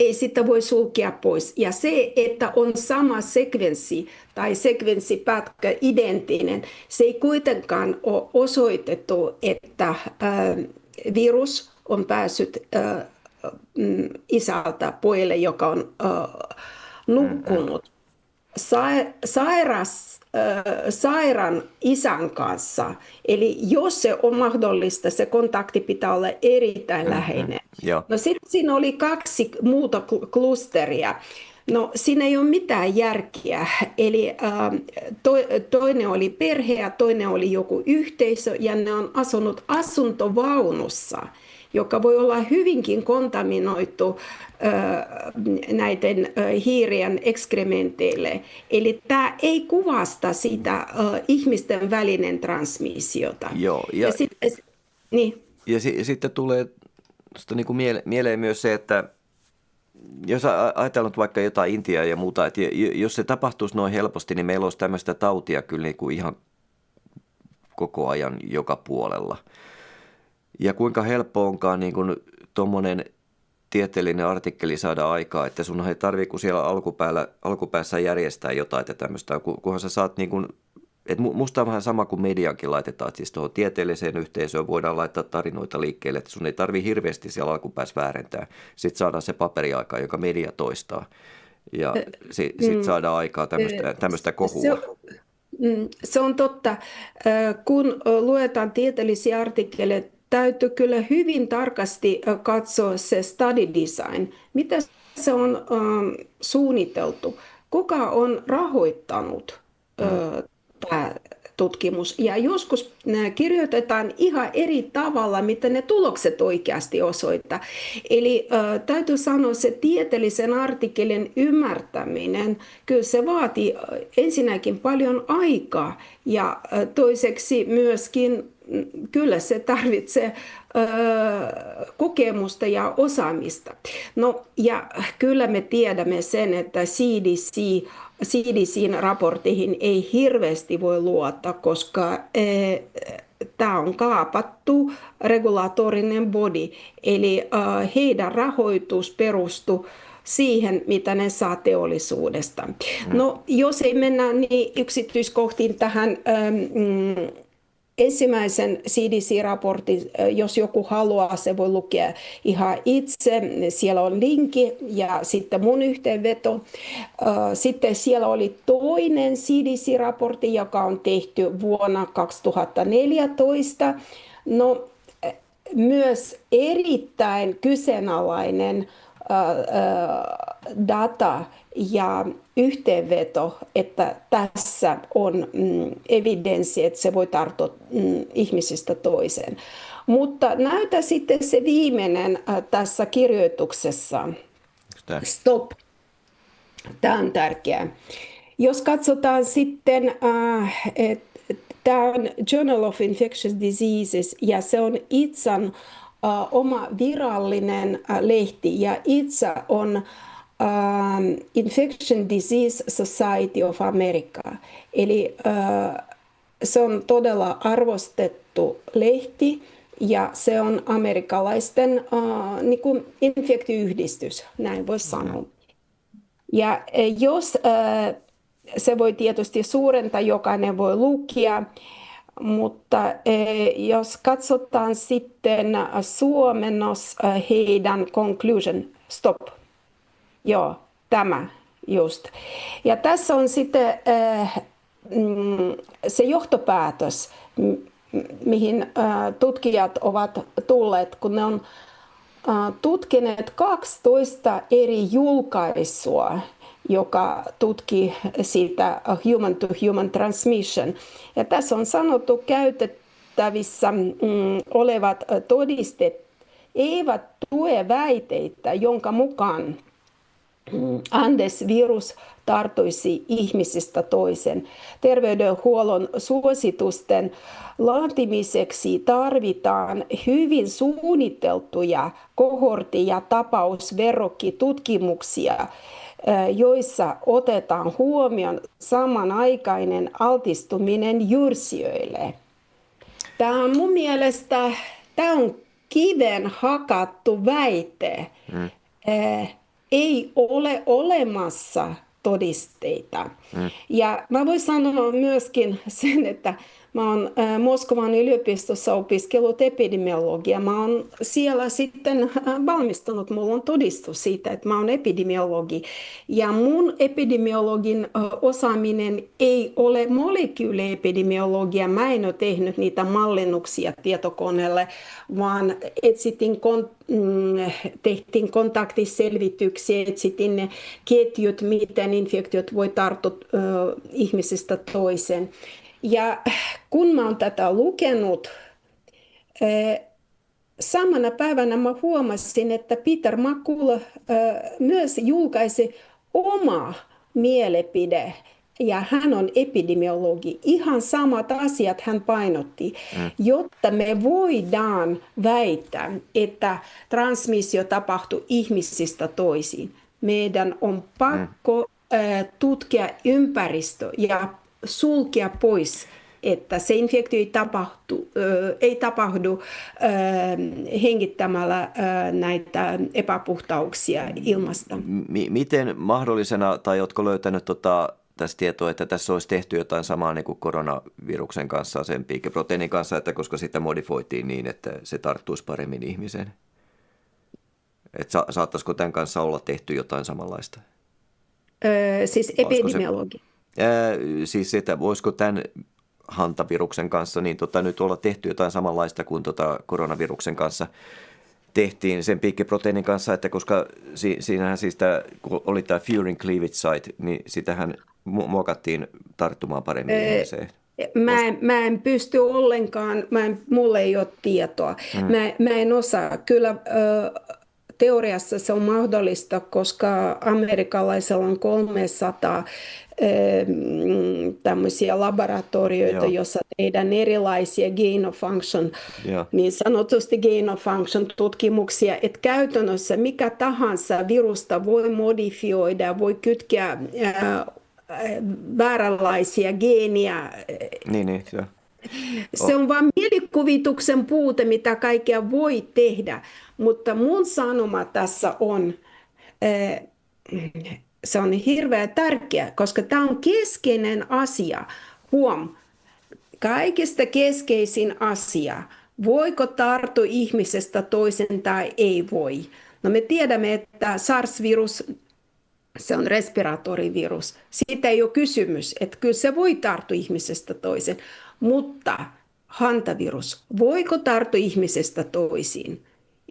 ei sitä voi sulkea pois. Ja se, että on sama sekvenssi tai sekvenssipätkä identtinen, se ei kuitenkaan ole osoitettu, että virus on päässyt isältä pojalle, joka on nukkunut. Sairaan isän kanssa. Eli jos se on mahdollista, se kontakti pitää olla erittäin läheinen. No sitten siinä oli 2 muuta klusteria. No siinä ei ole mitään järkeä. Eli toinen oli perhe ja toinen oli joku yhteisö ja ne on asunut asuntovaunussa, joka voi olla hyvinkin kontaminoitu näiden hiirien ekskrementeille. Eli tämä ei kuvasta sitä ihmisten välinen transmissiota. Joo, ja sitten tulee niin kuin mieleen myös se, että jos ajatellaan vaikka jotain Intiaa ja muuta, että jos se tapahtuisi noin helposti, niin meillä olisi tämmöistä tautia kyllä niin kuin ihan koko ajan joka puolella. Ja kuinka helppo onkaan niin kuin tuommoinen tieteellinen artikkeli saada aikaa, että sun ei tarvitse kuin siellä alkupäässä järjestää jotain että tämmöistä, kunhan sä saat niin kuin, että musta on vähän sama kuin mediakin laitetaan, että siis tuohon tieteelliseen yhteisöön voidaan laittaa tarinoita liikkeelle, että sun ei tarvitse hirveästi siellä alkupäässä väärentää, sitten saadaan se paperiaika, joka media toistaa ja sitten saadaan aikaa tämmöistä kohua. Se on totta. Kun luetaan tieteellisiä artikkeleita, täytyy kyllä hyvin tarkasti katsoa se study design, mitä se on suunniteltu, kuka on rahoittanut tämä tutkimus. Ja joskus kirjoitetaan ihan eri tavalla, mitä ne tulokset oikeasti osoittaa. Eli täytyy sanoa, se tieteellisen artikkelin ymmärtäminen, kyllä se vaatii ensinnäkin paljon aikaa ja toiseksi myöskin kyllä se tarvitsee kokemusta ja osaamista. No ja kyllä me tiedämme sen, että CDC:n raportteihin ei hirveästi voi luottaa, koska tämä on kaapattu regulatorinen body, eli heidän rahoitus perustuu siihen, mitä ne saa teollisuudesta. No, jos ei mennä niin yksityiskohtiin tähän ensimmäisen CDC-raportin, jos joku haluaa, se voi lukea ihan itse. Siellä on linkki ja sitten mun yhteenveto. Sitten siellä oli toinen CDC-raportti, joka on tehty vuonna 2014. No, myös erittäin kyseenalainen data ja yhteenveto, että tässä on evidenssi, että se voi tarttua ihmisistä toiseen. Mutta näytä sitten se viimeinen tässä kirjoituksessa. Stop. Tämä on tärkeää. Jos katsotaan sitten, tämä on Journal of Infectious Diseases ja se on ITSAn oma virallinen lehti ja ITSA on Infection Disease Society of America. Eli se on todella arvostettu lehti ja se on amerikkalaisten niin kuin infektiyhdistys, näin voisi sanoa. Ja jos se voi tietysti suurentaa, jokainen voi lukea, mutta jos katsotaan sitten suomennos heidän conclusion, stop. Joo, tämä just. Ja tässä on sitten se johtopäätös, mihin tutkijat ovat tulleet, kun ne on tutkineet 12 eri julkaisua, joka tutki sitä human-to-human transmission. Ja tässä on sanottu käytettävissä olevat todisteet eivät tue väiteitä, jonka mukaan Andes-virus tarttuisi ihmisistä toisen. Terveydenhuollon suositusten laatimiseksi tarvitaan hyvin suunniteltuja kohorti- ja tapausverrokkitutkimuksia, joissa otetaan huomioon samanaikainen altistuminen jyrsijöille. Tämä on mun mielestä kiven hakattu väite. Ei ole olemassa todisteita. Ja mä voin sanoa myöskin sen, että mä oon Moskovan yliopistossa opiskellut epidemiologiaa. Mä oon siellä sitten valmistunut, mulla on todistus siitä, että mä oon epidemiologi. Ja mun epidemiologin osaaminen ei ole molekyyliepidemiologia. Mä en ole tehnyt niitä mallinnuksia tietokoneelle, vaan tehtiin kontaktiselvityksiä, etsitin ne ketjut, miten infektiot voi tarttua ihmisistä toiseen. Ja kun mä oon tätä lukenut, samana päivänä mä huomasin, että Peter McCullough myös julkaisi oma mielipide. Ja hän on epidemiologi. Ihan samat asiat hän painotti, jotta me voidaan väittää, että transmissio tapahtuu ihmisistä toisiin. Meidän on pakko tutkia ympäristö ja sulkea pois, että se infektio ei tapahdu hengittämällä näitä epäpuhtauksia ilmasta. Miten mahdollisena, tai oletko löytänyt tässä tietoa, että tässä olisi tehty jotain samaa niin kuin koronaviruksen kanssa, sen piikeproteiinin kanssa, että koska sitä modifoitiin niin, että se tarttuisi paremmin ihmiseen? Että saattaisiko tämän kanssa olla tehty jotain samanlaista? Siis epidemiologi. Siis että voisiko tämän hantaviruksen kanssa niin nyt olla tehty jotain samanlaista kuin koronaviruksen kanssa tehtiin sen piikkiproteiinin kanssa, että koska siinähän siis kun oli tämä furin cleavage site, niin sitähän muokattiin tarttumaan paremmin ihmiseen. Mä en pysty ollenkaan, mulla ei ole tietoa. Mä en osaa. Kyllä teoriassa se on mahdollista, koska amerikkalaisilla on 300 tämmöisiä laboratorioita, joissa tehdään erilaisia gain of function, niin sanotusti gain of function tutkimuksia, että käytännössä mikä tahansa virusta voi modifioida, voi kytkeä vääränlaisia geeniä. Se on vain mielikuvituksen puute, mitä kaikkea voi tehdä. Mutta mun sanoma tässä on, se on hirveän tärkeä, koska tämä on keskeinen asia. Kaikista keskeisin asia. Voiko tarttua ihmisestä toisen tai ei voi? No me tiedämme, että SARS-virus, se on respiratorivirus. Siitä ei ole kysymys, että kyllä se voi tarttua ihmisestä toisen. Mutta hantavirus, voiko tarttua ihmisestä toisiin?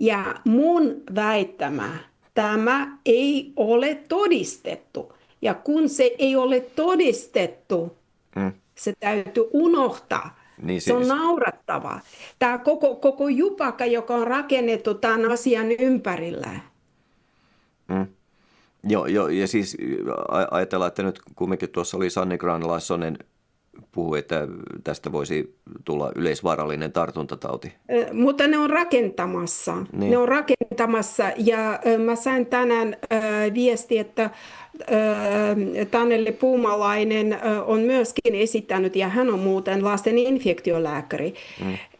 Ja mun väittämä, tämä ei ole todistettu. Ja kun se ei ole todistettu, se täytyy unohtaa. Niin se on naurattavaa. Tämä koko jupakka, joka on rakennettu tämän asian ympärillä. Joo, ja siis ajatellaan, että nyt kumminkin tuossa oli Sanni Grahn-Laasonen puhui, että tästä voisi tulla yleisvaarallinen tartuntatauti. Mutta ne on rakentamassa. Niin. Ne on rakentamassa ja mä sain tänään viesti, että Taneli Puumalainen on myöskin esittänyt, ja hän on muuten lasten infektiolääkäri,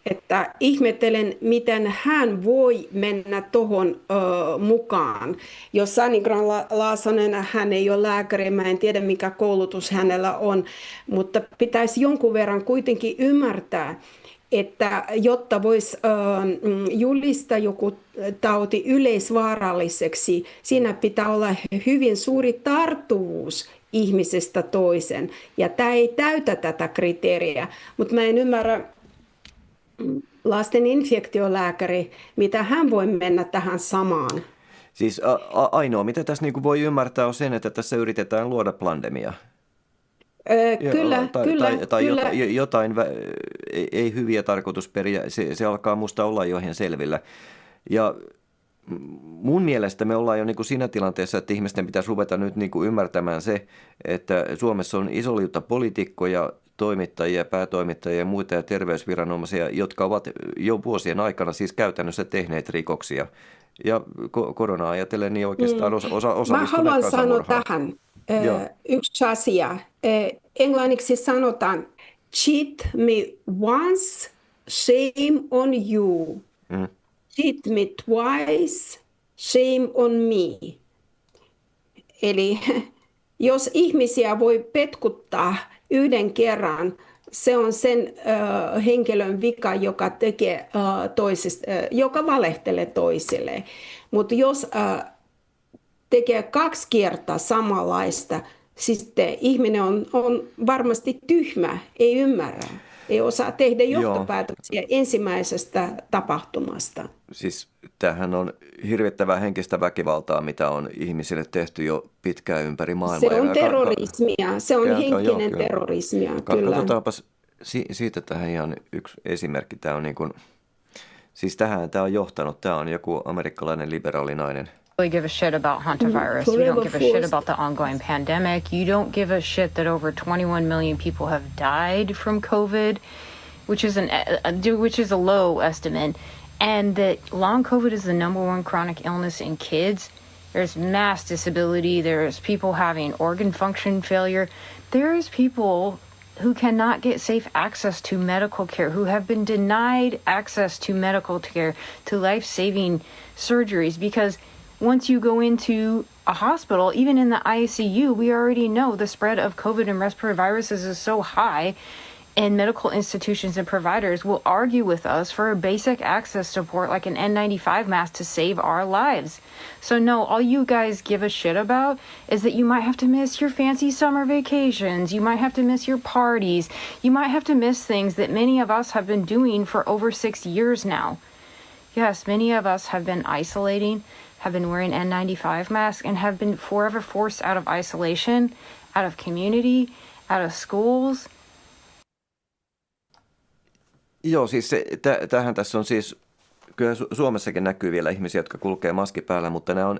että ihmettelen, miten hän voi mennä tuohon mukaan. Jos Sanni Grahn-Laasonen, hän ei ole lääkäri, mä en tiedä mikä koulutus hänellä on, mutta pitäisi jonkun verran kuitenkin ymmärtää, että jotta voisi julistaa joku tauti yleisvaaralliseksi, siinä pitää olla hyvin suuri tarttuvuus ihmisestä toisen. Ja tämä ei täytä tätä kriteeriä, mutta mä en ymmärrä lasten infektiolääkäri, mitä hän voi mennä tähän samaan. Siis ainoa, mitä tässä niin kuin voi ymmärtää, on sen, että tässä yritetään luoda pandemia. Kyllä. Jotain ei hyviä tarkoitusperiä, se alkaa musta olla jo ihan selvillä. Ja mun mielestä me ollaan jo niin kuin siinä tilanteessa, että ihmisten pitäisi ruveta nyt niin kuin ymmärtämään se, että Suomessa on iso liuta poliitikkoja, toimittajia, päätoimittajia ja muita ja terveysviranomaisia, jotka ovat jo vuosien aikana siis käytännössä tehneet rikoksia. Ja koronaa ajatellen niin oikeastaan osallistuneet Mä haluan sanoa kansanmurhaan. tähän yksi asia. Englanniksi sanotaan, cheat me once, shame on you. Cheat me twice, shame on me. Eli jos ihmisiä voi petkuttaa yhden kerran, se on sen henkilön vika, joka tekee joka valehtelee toisille. Mutta jos tekee 2 kertaa samanlaista, sitten ihminen on varmasti tyhmä, ei ymmärrä, ei osaa tehdä johtopäätöksiä ensimmäisestä tapahtumasta. Siis tämähän on hirvittävää henkistä väkivaltaa, mitä on ihmisille tehty jo pitkään ympäri maailmaa. Se on terrorismia, se on henkinen terrorismia, kyllä. Katsotaanpas siitä tähän ihan yksi esimerkki. Tämä on niin kuin, siis tähän tämä on johtanut, tämä on joku amerikkalainen liberaalinainen. Really give a shit about hantavirus. You don't give a shit about the ongoing pandemic. You don't give a shit that over 21 million people have died from COVID, which is a low estimate, and that long COVID is the #1 chronic illness in kids. There's mass disability. There's people having organ function failure. There's people who cannot get safe access to medical care, who have been denied access to medical care, to life-saving surgeries, because once you go into a hospital, even in the ICU, we already know the spread of COVID and respiratory viruses is so high, and medical institutions and providers will argue with us for a basic access support like an N95 mask to save our lives. So no, all you guys give a shit about is that you might have to miss your fancy summer vacations, you might have to miss your parties, you might have to miss things that many of us have been doing for over 6 years now. Yes, many of us have been isolating, have been wearing N95 masks, and have been forever forced out of isolation, out of community, out of schools. Joo, siis tämähän tässä on siis, kyllä Suomessakin näkyy vielä ihmisiä, jotka kulkee maski päällä, mutta nämä on,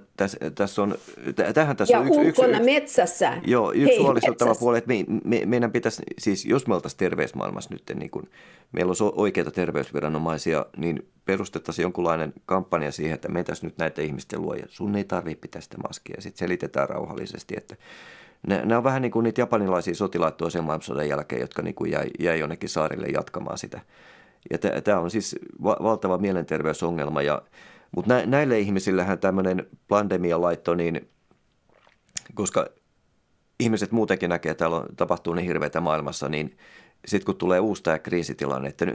tähän tässä on yksi metsässä. Joo, yksi huolestuttava puoli, että meidän pitäisi, siis jos me oltaisiin terveysmaailmassa nyt, niin kun meillä olisi oikeita terveysviranomaisia, niin perustettaisiin jonkunlainen kampanja siihen, että mentäisiin nyt näitä ihmisten luo ja sun ei tarvitse pitää sitä maskia. Sitten selitetään rauhallisesti, että Nämä on vähän niin kuin niitä japanilaisia sotilaat toisen maailmansodan jälkeen, jotka niin kuin jäi jonnekin saarille jatkamaan sitä. Ja tämä on siis valtava mielenterveysongelma, mutta näille ihmisillähän tämmöinen pandemialaitto, niin, koska ihmiset muutenkin näkee, että täällä tapahtuu niin hirveätä maailmassa, niin sitten kun tulee uusi tämä kriisitilanne, että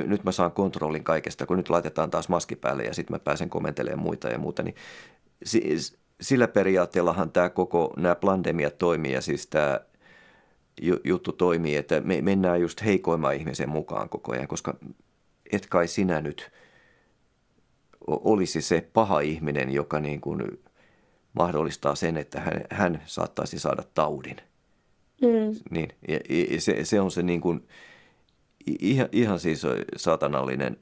nyt mä saan kontrollin kaikesta, kun nyt laitetaan taas maski päälle ja sitten mä pääsen komentelemaan muita ja muuta, niin sillä periaatteellahan nämä pandemiat toimii ja siis tämä juttu toimii, että me mennään just heikoimman ihmisen mukaan koko ajan, koska et kai sinä nyt olisi se paha ihminen, joka niin kuin mahdollistaa sen, että hän saattaisi saada taudin. Niin, ja se on se niin kuin ihan siis saatanallinen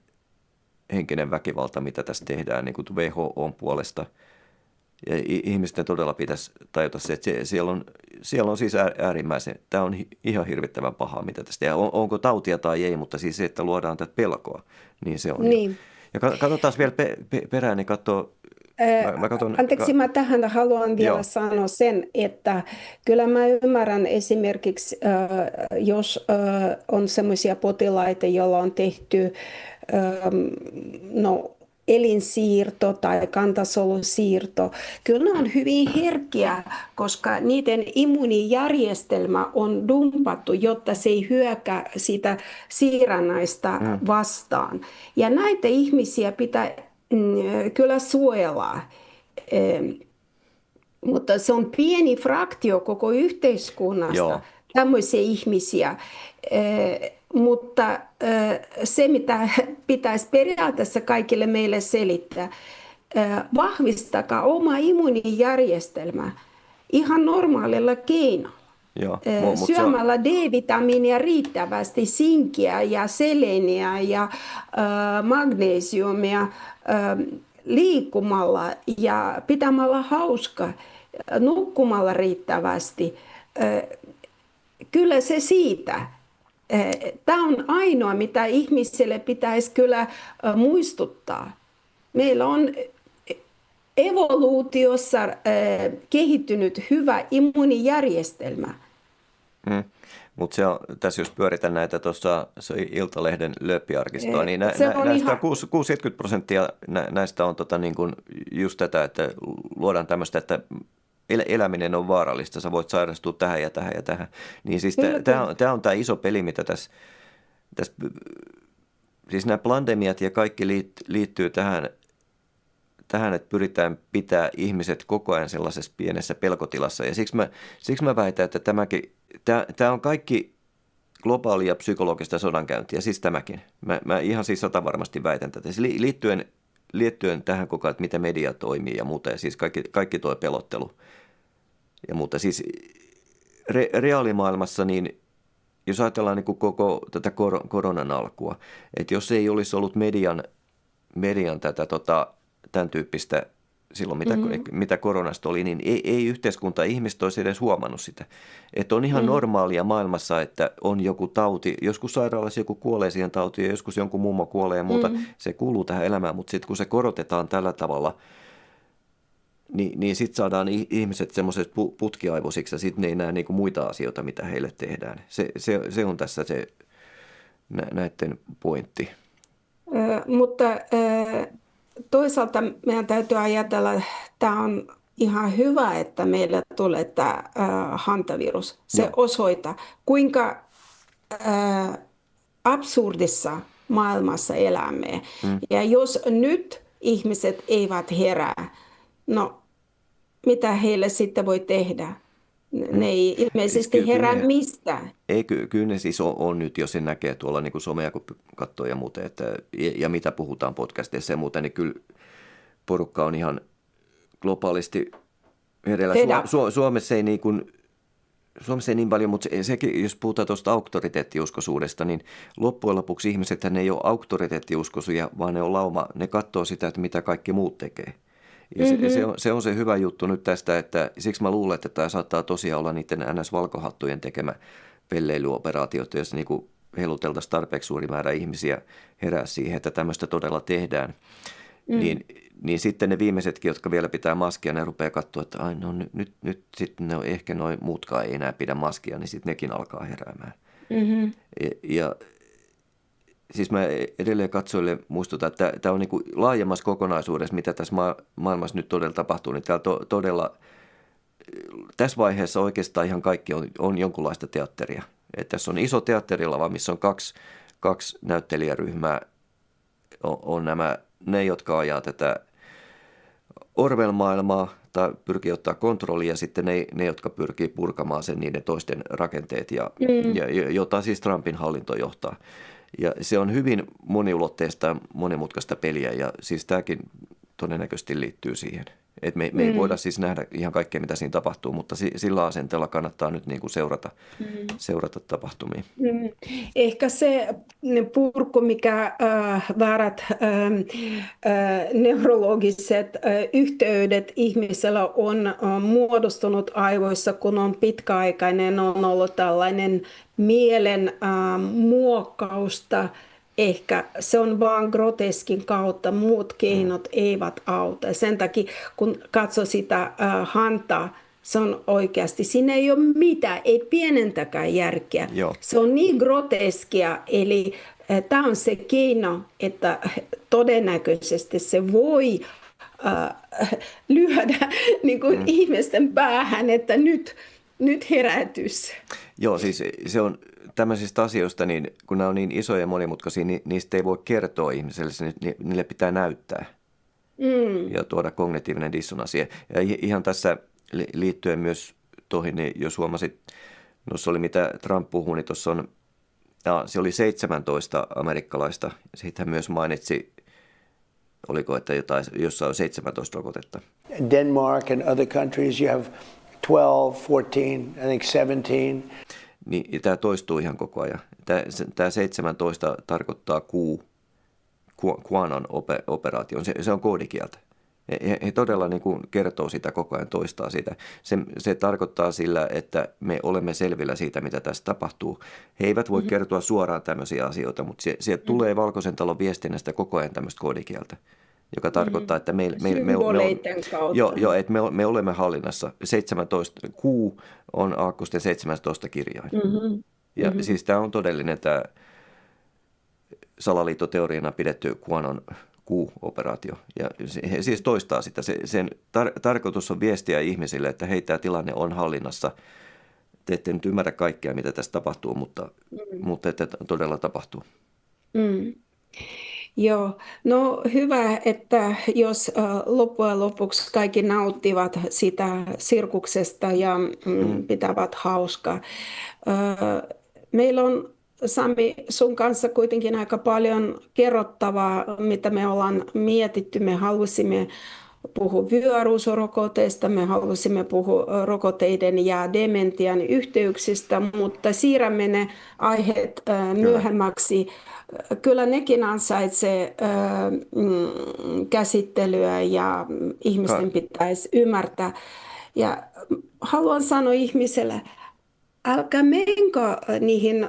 henkinen väkivalta, mitä tässä tehdään niin kuin WHO:n puolesta. Ja ihmisten todella pitäisi tajuta se, että siellä on siis äärimmäisen, tämä on ihan hirvittävän pahaa, mitä tästä tehdään. Onko tautia tai ei, mutta siis se, että luodaan tätä pelkoa, niin se on. Niin. Ja katsotaan vielä perään, niin Mä tähän haluan vielä sanoa sen, että kyllä mä ymmärrän esimerkiksi, jos on sellaisia potilaita, joilla on tehty elinsiirto tai kantasolusiirto. Kyllä ne on hyvin herkkiä, koska niiden immuunijärjestelmä on dumpattu, jotta se ei hyökää sitä siirrännäistä vastaan. Ja näitä ihmisiä pitää kyllä suojella, mutta se on pieni fraktio koko yhteiskunnasta, tämmöisiä ihmisiä. Mutta se, mitä pitäisi periaatteessa kaikille meille selittää, vahvistakaa oma immuunijärjestelmä ihan normaalilla keinolla. Syömällä D-vitamiinia riittävästi, sinkkiä ja seleniä ja magnesiumia, liikkumalla ja pitämällä hauska, nukkumalla riittävästi. Kyllä se siitä. Tämä on ainoa, mitä ihmisille pitäisi kyllä muistuttaa. Meillä on evoluutiossa kehittynyt hyvä immuunijärjestelmä. Mutta tässä jos pyöritään näitä tuossa Iltalehden lööppiarkistoa, niin näistä 70% näistä on niin kun just tätä, että luodaan tämmöistä, että eläminen on vaarallista, sä voit sairastua tähän ja tähän ja tähän. Niin siis tämä on tämä iso peli, mitä tässä siis nämä pandemiat ja kaikki liittyy tähän, että pyritään pitää ihmiset koko ajan sellaisessa pienessä pelkotilassa. Ja siksi mä väitän, että tämä on kaikki globaalia psykologista sodankäyntiä, siis tämäkin. Mä ihan siis varmasti väitän tätä. Liittyen tähän koko ajan, että miten media toimii ja muuta, ja siis kaikki tuo pelottelu ja muuta. Siis reaalimaailmassa, niin jos ajatellaan niin kuin koko tätä koronan alkua, että jos ei olisi ollut median tätä tämän tyyppistä silloin, mitä koronasta oli, niin ei yhteiskunta, ihmiset olisi edes huomannut sitä. Että on ihan normaalia maailmassa, että on joku tauti, joskus sairaalassa joku kuolee siihen tautiin ja joskus jonkun mummo kuolee ja muuta. Se kuuluu tähän elämään, mutta sitten kun se korotetaan tällä tavalla, niin sitten saadaan ihmiset semmoiset putkiaivosiksi ja sitten ne ei näe niinku muita asioita, mitä heille tehdään. Se on tässä se näiden pointti. Mutta toisaalta meidän täytyy ajatella, että tämä on ihan hyvä, että meille tulee tämä hantavirus. Se osoittaa, kuinka absurdissa maailmassa elämme. Ja jos nyt ihmiset eivät herää, no mitä heille sitten voi tehdä? Ne ei ilmeisesti herää mistään. Ei, kyllä ne siis on nyt, jos se näkee tuolla niin kuin somea, kun katsoo ja muuta, ja mitä puhutaan podcasteissa ja muuta, niin kyllä porukka on ihan globaalisti hereillä. Suomessa ei niin paljon, mutta sekin, jos puhutaan tuosta auktoriteettiuskoisuudesta, niin loppujen lopuksi ihmisethän ei ole auktoriteettiuskoisuja, vaan ne on lauma. Ne katsoo sitä, että mitä kaikki muut tekee. Ja se on se hyvä juttu nyt tästä, että siksi mä luulen, että tämä saattaa tosiaan olla niiden NS-valkohattujen tekemä pelleilyoperaatioita, jos niinku heiluteltaisiin tarpeeksi suuri määrä ihmisiä herää siihen, että tämmöistä todella tehdään. niin sitten ne viimeisetkin, jotka vielä pitää maskia, ne rupeaa katsoa, että ai, no, nyt sitten ne ehkä noi muutkaan ei enää pidä maskia, niin sitten nekin alkaa heräämään. Mm-hmm. Ja siis mä edelleen katsojille muistutan, että tämä on niin kuin laajemmassa kokonaisuudessa, mitä tässä maailmassa nyt todella tapahtuu, niin täällä todella tässä vaiheessa oikeastaan ihan kaikki on jonkunlaista teatteria. Että tässä on iso teatterilava, missä on kaksi näyttelijäryhmää, on ne, jotka ajaa tätä Orwell-maailmaa tai pyrkii ottaa kontrollia, ja sitten ne jotka pyrkii purkamaan sen niiden toisten rakenteet, jota siis Trumpin hallinto johtaa. Ja se on hyvin moniulotteista ja monimutkaista peliä, ja siis tämäkin todennäköisesti liittyy siihen. Et me ei voida siis nähdä ihan kaikkea, mitä siinä tapahtuu, mutta sillä asenteella kannattaa nyt niin kuin seurata tapahtumia. Ehkä se purku, mikä väärät neurologiset yhteydet ihmisellä on muodostunut aivoissa, kun on pitkäaikainen, on ollut tällainen mielen muokkausta. Ehkä se on vaan groteskin kautta, muut keinot eivät auta. Sen takia, kun katsoo sitä Hantaa, se on oikeasti, siinä ei ole mitään, ei pienentäkään järkeä. Joo. Se on niin groteskia, eli tämä on se keino, että todennäköisesti se voi lyödä niin kuin ihmisten päähän, että nyt herätys. Joo, siis se on tämmöisistä asioista, niin kun nämä on niin isoja ja monimutkaisia, niin niistä ei voi kertoa ihmiselle, niille pitää näyttää ja tuoda kognitiivinen dissonanssi. Ja ihan tässä liittyen myös tuohon, niin jos huomasit, se oli mitä Trump puhui, niin tuossa on, se oli 17 amerikkalaista. Sitten hän myös mainitsi, oliko, että jossain on 17 rokotetta. Denmark and other countries, you have 12, 14, I think 17. Niin, tämä toistuu ihan koko ajan. Tämä 17 tarkoittaa QAnon-operaation. Se on koodikieltä. He todella niin kuin kertoo sitä koko ajan, toistaa sitä. Se tarkoittaa sillä, että me olemme selvillä siitä, mitä tässä tapahtuu. He eivät voi kertoa suoraan tämmöisiä asioita, mutta sieltä tulee Valkoisen talon viestinnästä koko ajan tämmöistä koodikieltä, joka tarkoittaa, että me olemme hallinnassa. 17 Q on aakkosten 17 kirjain. Ja siis tämä on todellinen tämä salaliittoteoriana pidetty QAnon Q-operaatio. Ja he siis toistaa sitä. Sen tarkoitus on viestiä ihmisille, että hei, tämä tilanne on hallinnassa. Te ette nyt ymmärrä kaikkea, mitä tässä tapahtuu, mutta että todella tapahtuu. Joo, no hyvä, että jos loppujen lopuksi kaikki nauttivat sitä sirkuksesta ja pitävät hauskaa. Meillä on, Sami, sun kanssa kuitenkin aika paljon kerrottavaa, mitä me ollaan mietitty. Me halusimme puhua virusrokotteista, me halusimme puhua rokotteiden ja dementian yhteyksistä, mutta siirrämme ne aiheet myöhemmäksi. Kyllä nekin ansaitsee käsittelyä ja ihmisten pitäisi ymmärtää. Ja haluan sanoa ihmiselle, älkää menkö niihin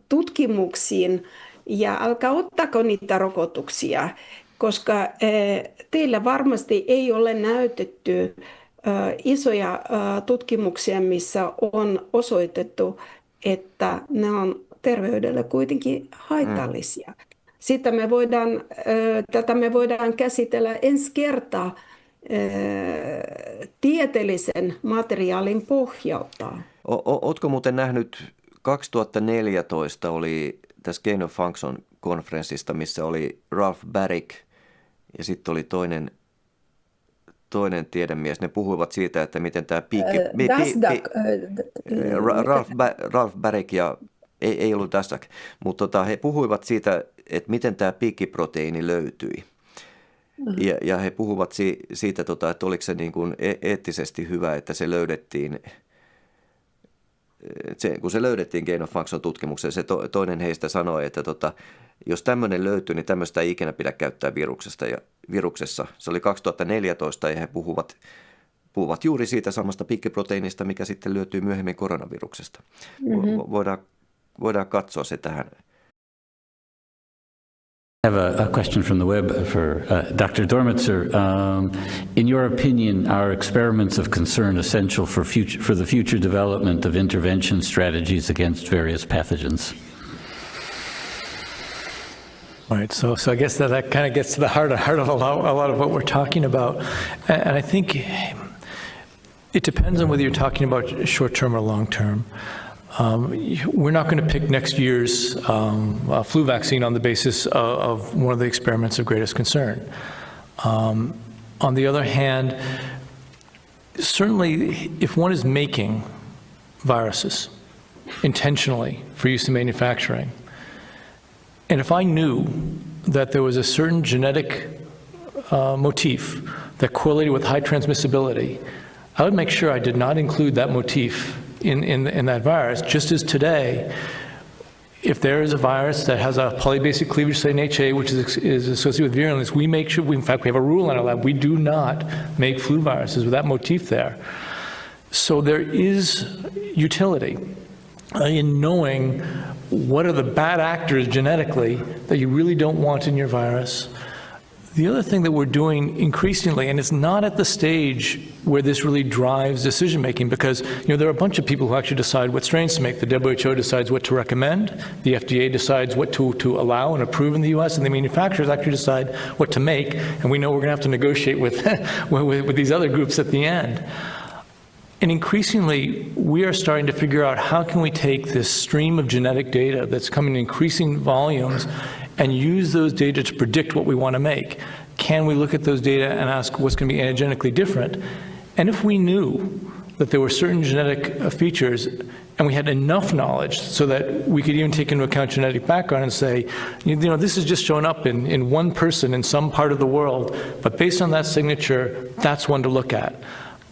tutkimuksiin ja älkää ottako niitä rokotuksia, koska teillä varmasti ei ole näytetty isoja tutkimuksia, missä on osoitettu, että ne on terveydelle kuitenkin haitallisia. Sitten tätä me voidaan käsitellä ensi kertaa tieteellisen materiaalin pohjalta. Ootko muuten nähnyt, 2014 oli tässä Gain of Function-konferenssista, missä oli Ralph Baric ja sitten oli toinen tiedemies. Ne puhuivat siitä, että miten tämä Ralph Baric ja ei ollut tässä, mutta he puhuivat siitä, että miten tämä piikkiproteiini löytyi. Ja he puhuvat siitä, että oliko se niin kuin eettisesti hyvä, että se löydettiin, kun se löydettiin Gain of Function tutkimuksessa, se toinen heistä sanoi, että jos tämmöinen löytyy, niin tämmöistä ei ikinä pidä käyttää viruksessa. Se oli 2014 ja he puhuvat juuri siitä samasta piikkiproteiinista, mikä sitten löytyy myöhemmin koronaviruksesta. Voidaan katsoa se tähän I have a question from the web for Dr. Dormitzer. In your opinion, are experiments of concern essential for the future development of intervention strategies against various pathogens? Right, so I guess that kind of gets to the heart of a lot of what we're talking about. And I think it depends on whether you're talking about short-term or long-term. We're not going to pick next year's flu vaccine on the basis of one of the experiments of greatest concern. On the other hand, certainly if one is making viruses intentionally for use in manufacturing, and if I knew that there was a certain genetic motif that correlated with high transmissibility, I would make sure I did not include that motif in that virus, just as today, if there is a virus that has a polybasic cleavage site in HA, which is associated with virulence, we make sure, in fact, we have a rule in our lab, we do not make flu viruses with that motif there. So there is utility in knowing what are the bad actors genetically that you really don't want in your virus. The other thing that we're doing increasingly, and it's not at the stage where this really drives decision-making, because there are a bunch of people who actually decide what strains to make. The WHO decides what to recommend, the FDA decides what to allow and approve in the US, and the manufacturers actually decide what to make, and we know we're going to have to negotiate with, with these other groups at the end. And increasingly, we are starting to figure out how can we take this stream of genetic data that's coming in increasing volumes and use those data to predict what we want to make. Can we look at those data and ask what's going to be antigenically different? And if we knew that there were certain genetic features and we had enough knowledge so that we could even take into account genetic background and say, this is just showing up in one person in some part of the world, but based on that signature, that's one to look at.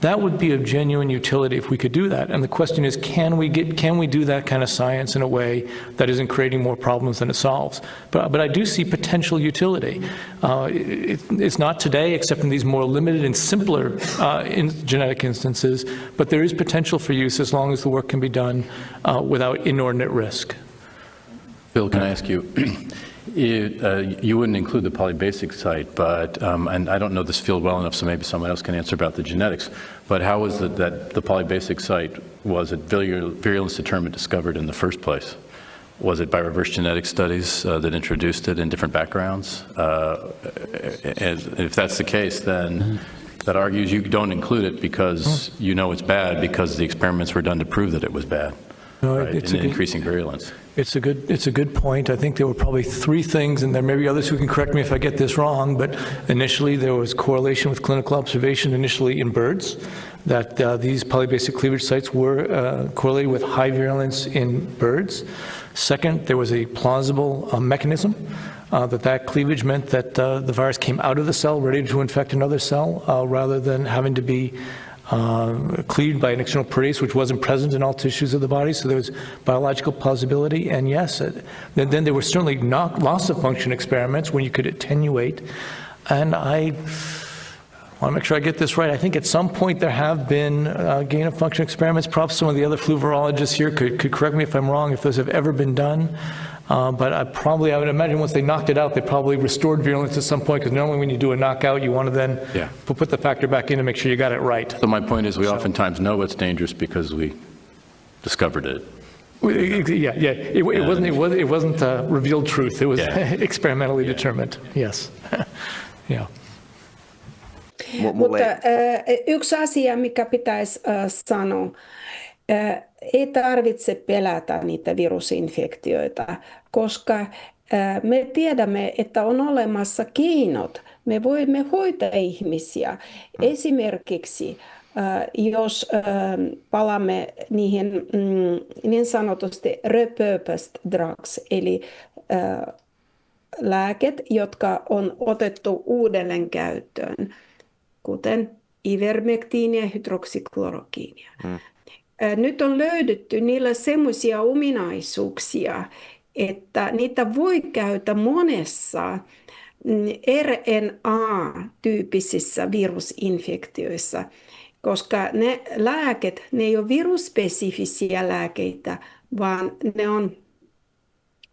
That would be of genuine utility if we could do that. And the question is, can we do that kind of science in a way that isn't creating more problems than it solves? But I do see potential utility. It's not today, except in these more limited and simpler genetic instances, but there is potential for use as long as the work can be done without inordinate risk. Bill, can I ask you? You wouldn't include the polybasic site, but, and I don't know this field well enough, so maybe someone else can answer about the genetics, but how was it that the polybasic site was at virulence determinant discovered in the first place? Was it by reverse genetic studies that introduced it in different backgrounds? And if that's the case, then that argues you don't include it because you know it's bad because the experiments were done to prove that it was bad. No, right, it's increasing virulence. It's a good point. I think there were probably three things, and there may be others who can correct me if I get this wrong, but initially there was correlation with clinical observation initially in birds, that these polybasic cleavage sites were correlated with high virulence in birds. Second, there was a plausible mechanism that cleavage meant that the virus came out of the cell ready to infect another cell rather than having to be cleaved by an external protease, which wasn't present in all tissues of the body, so there was biological plausibility. And yes, then there were certainly loss of function experiments when you could attenuate. And I want to make sure I get this right. I think at some point there have been gain of function experiments. Perhaps some of the other flu virologists here could correct me if I'm wrong, if those have ever been done. But I would imagine once they knocked it out, they probably restored virulence at some point, because normally when you do a knockout, you want to then put the factor back in to make sure you got it right. So my point is we oftentimes know it's dangerous because we discovered it. It wasn't revealed truth. It was experimentally determined. Yes. Yeah. Mutta yksi asia, mikä pitäisi sanoa, ei tarvitse pelätä niitä virusinfektioita, koska me tiedämme, että on olemassa keinot. Me voimme hoitaa ihmisiä. Esimerkiksi jos palaamme niihin niin sanotusti repurposed drugs, eli lääket, jotka on otettu uudelleen käyttöön, kuten ivermektiiniä ja hydroksiklorokiinia. Nyt on löydetty niillä semmoisia ominaisuuksia, että niitä voi käyttää monessa RNA-tyyppisissä virusinfektioissa, koska ne lääket, ne ei ole virusspesifisiä lääkkeitä, vaan ne on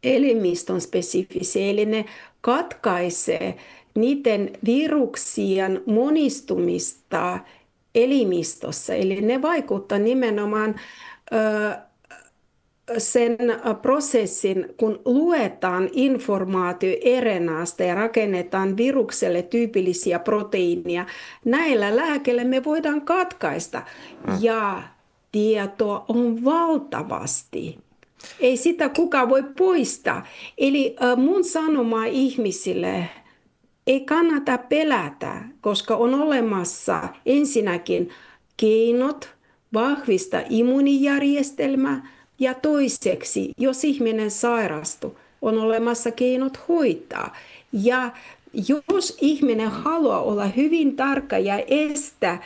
elimistön spesifisiä, eli ne katkaisee niiden viruksien monistumista elimistössä, eli ne vaikuttaa nimenomaan sen prosessin, kun luetaan informaatio RNAsta ja rakennetaan virukselle tyypillisiä proteiineja. Näillä lääkkeillä me voidaan katkaista ja tietoa on valtavasti. Ei sitä kukaan voi poistaa. Eli mun sanoma ihmisille, ei kannata pelätä, koska on olemassa ensinnäkin keinot vahvistaa immuunijärjestelmää ja toiseksi, jos ihminen sairastuu, on olemassa keinot hoitaa. Ja jos ihminen haluaa olla hyvin tarkka ja estää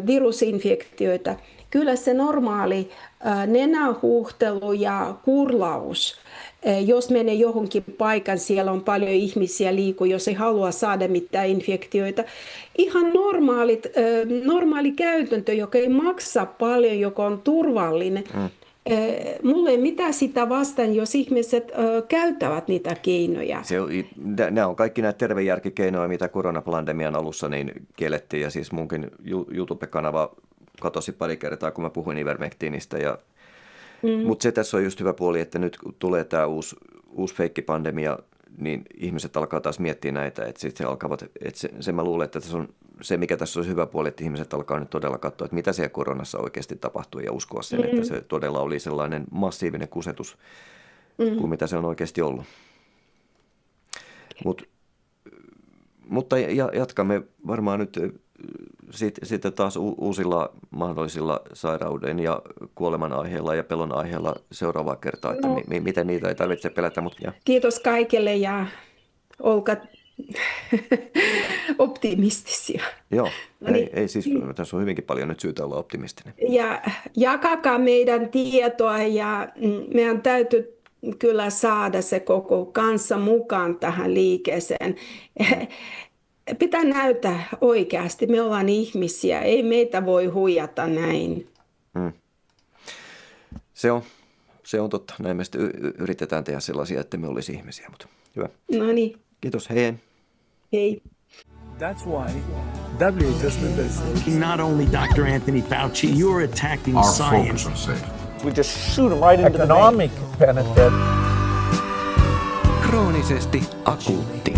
virusinfektioita, kyllä se normaali nenähuuhtelu ja kurlaus, jos menee johonkin paikan, siellä on paljon ihmisiä liikkuu, jos ei halua saada mitään infektioita. Ihan normaali käytäntö, joka ei maksa paljon, joka on turvallinen. Mulla ei mitään sitä vastaan, jos ihmiset käyttävät niitä keinoja. Nämä on kaikki näitä tervejärkikeinoja, mitä koronapandemian alussa niin kiellettiin. Ja siis munkin YouTube-kanava katosi pari kertaa, kun mä puhuin ivermektiinistä. Mutta se tässä on just hyvä puoli, että nyt kun tulee tämä uusi feikkipandemia, niin ihmiset alkaa taas miettiä näitä. Että sitten se mä luulen, että tässä on se, mikä tässä on hyvä puoli, että ihmiset alkaa nyt todella katsoa, että mitä siellä koronassa oikeasti tapahtui ja uskoa sen, että se todella oli sellainen massiivinen kusetus kuin mitä se on oikeasti ollut. Mutta jatkamme varmaan nyt sitten taas uusilla mahdollisilla sairauden ja kuoleman aiheilla ja pelon aiheilla seuraavaa kertaa, että miten niitä ei tarvitse pelätä. Kiitos kaikille ja olkaa optimistisia. Joo, ei siis, tässä on hyvinkin paljon nyt syytä olla optimistinen. Ja jakakaa meidän tietoa ja meidän täytyy kyllä saada se koko kansa mukaan tähän liikkeeseen. Pitää näyttää oikeasti, me ollaan ihmisiä, ei meitä voi huijata näin. Se on totta, näin me sitten yritetään tehdä sellaisia, että me olisi ihmisiä, mutta hyvä. No niin. Kiitos, hei. Hei. That's why WHO's members Not only Dr. Anthony Fauci, you're attacking Our science. focus on safety. We just shoot them right into the vein. economic benefit. Kroonisesti akuutti.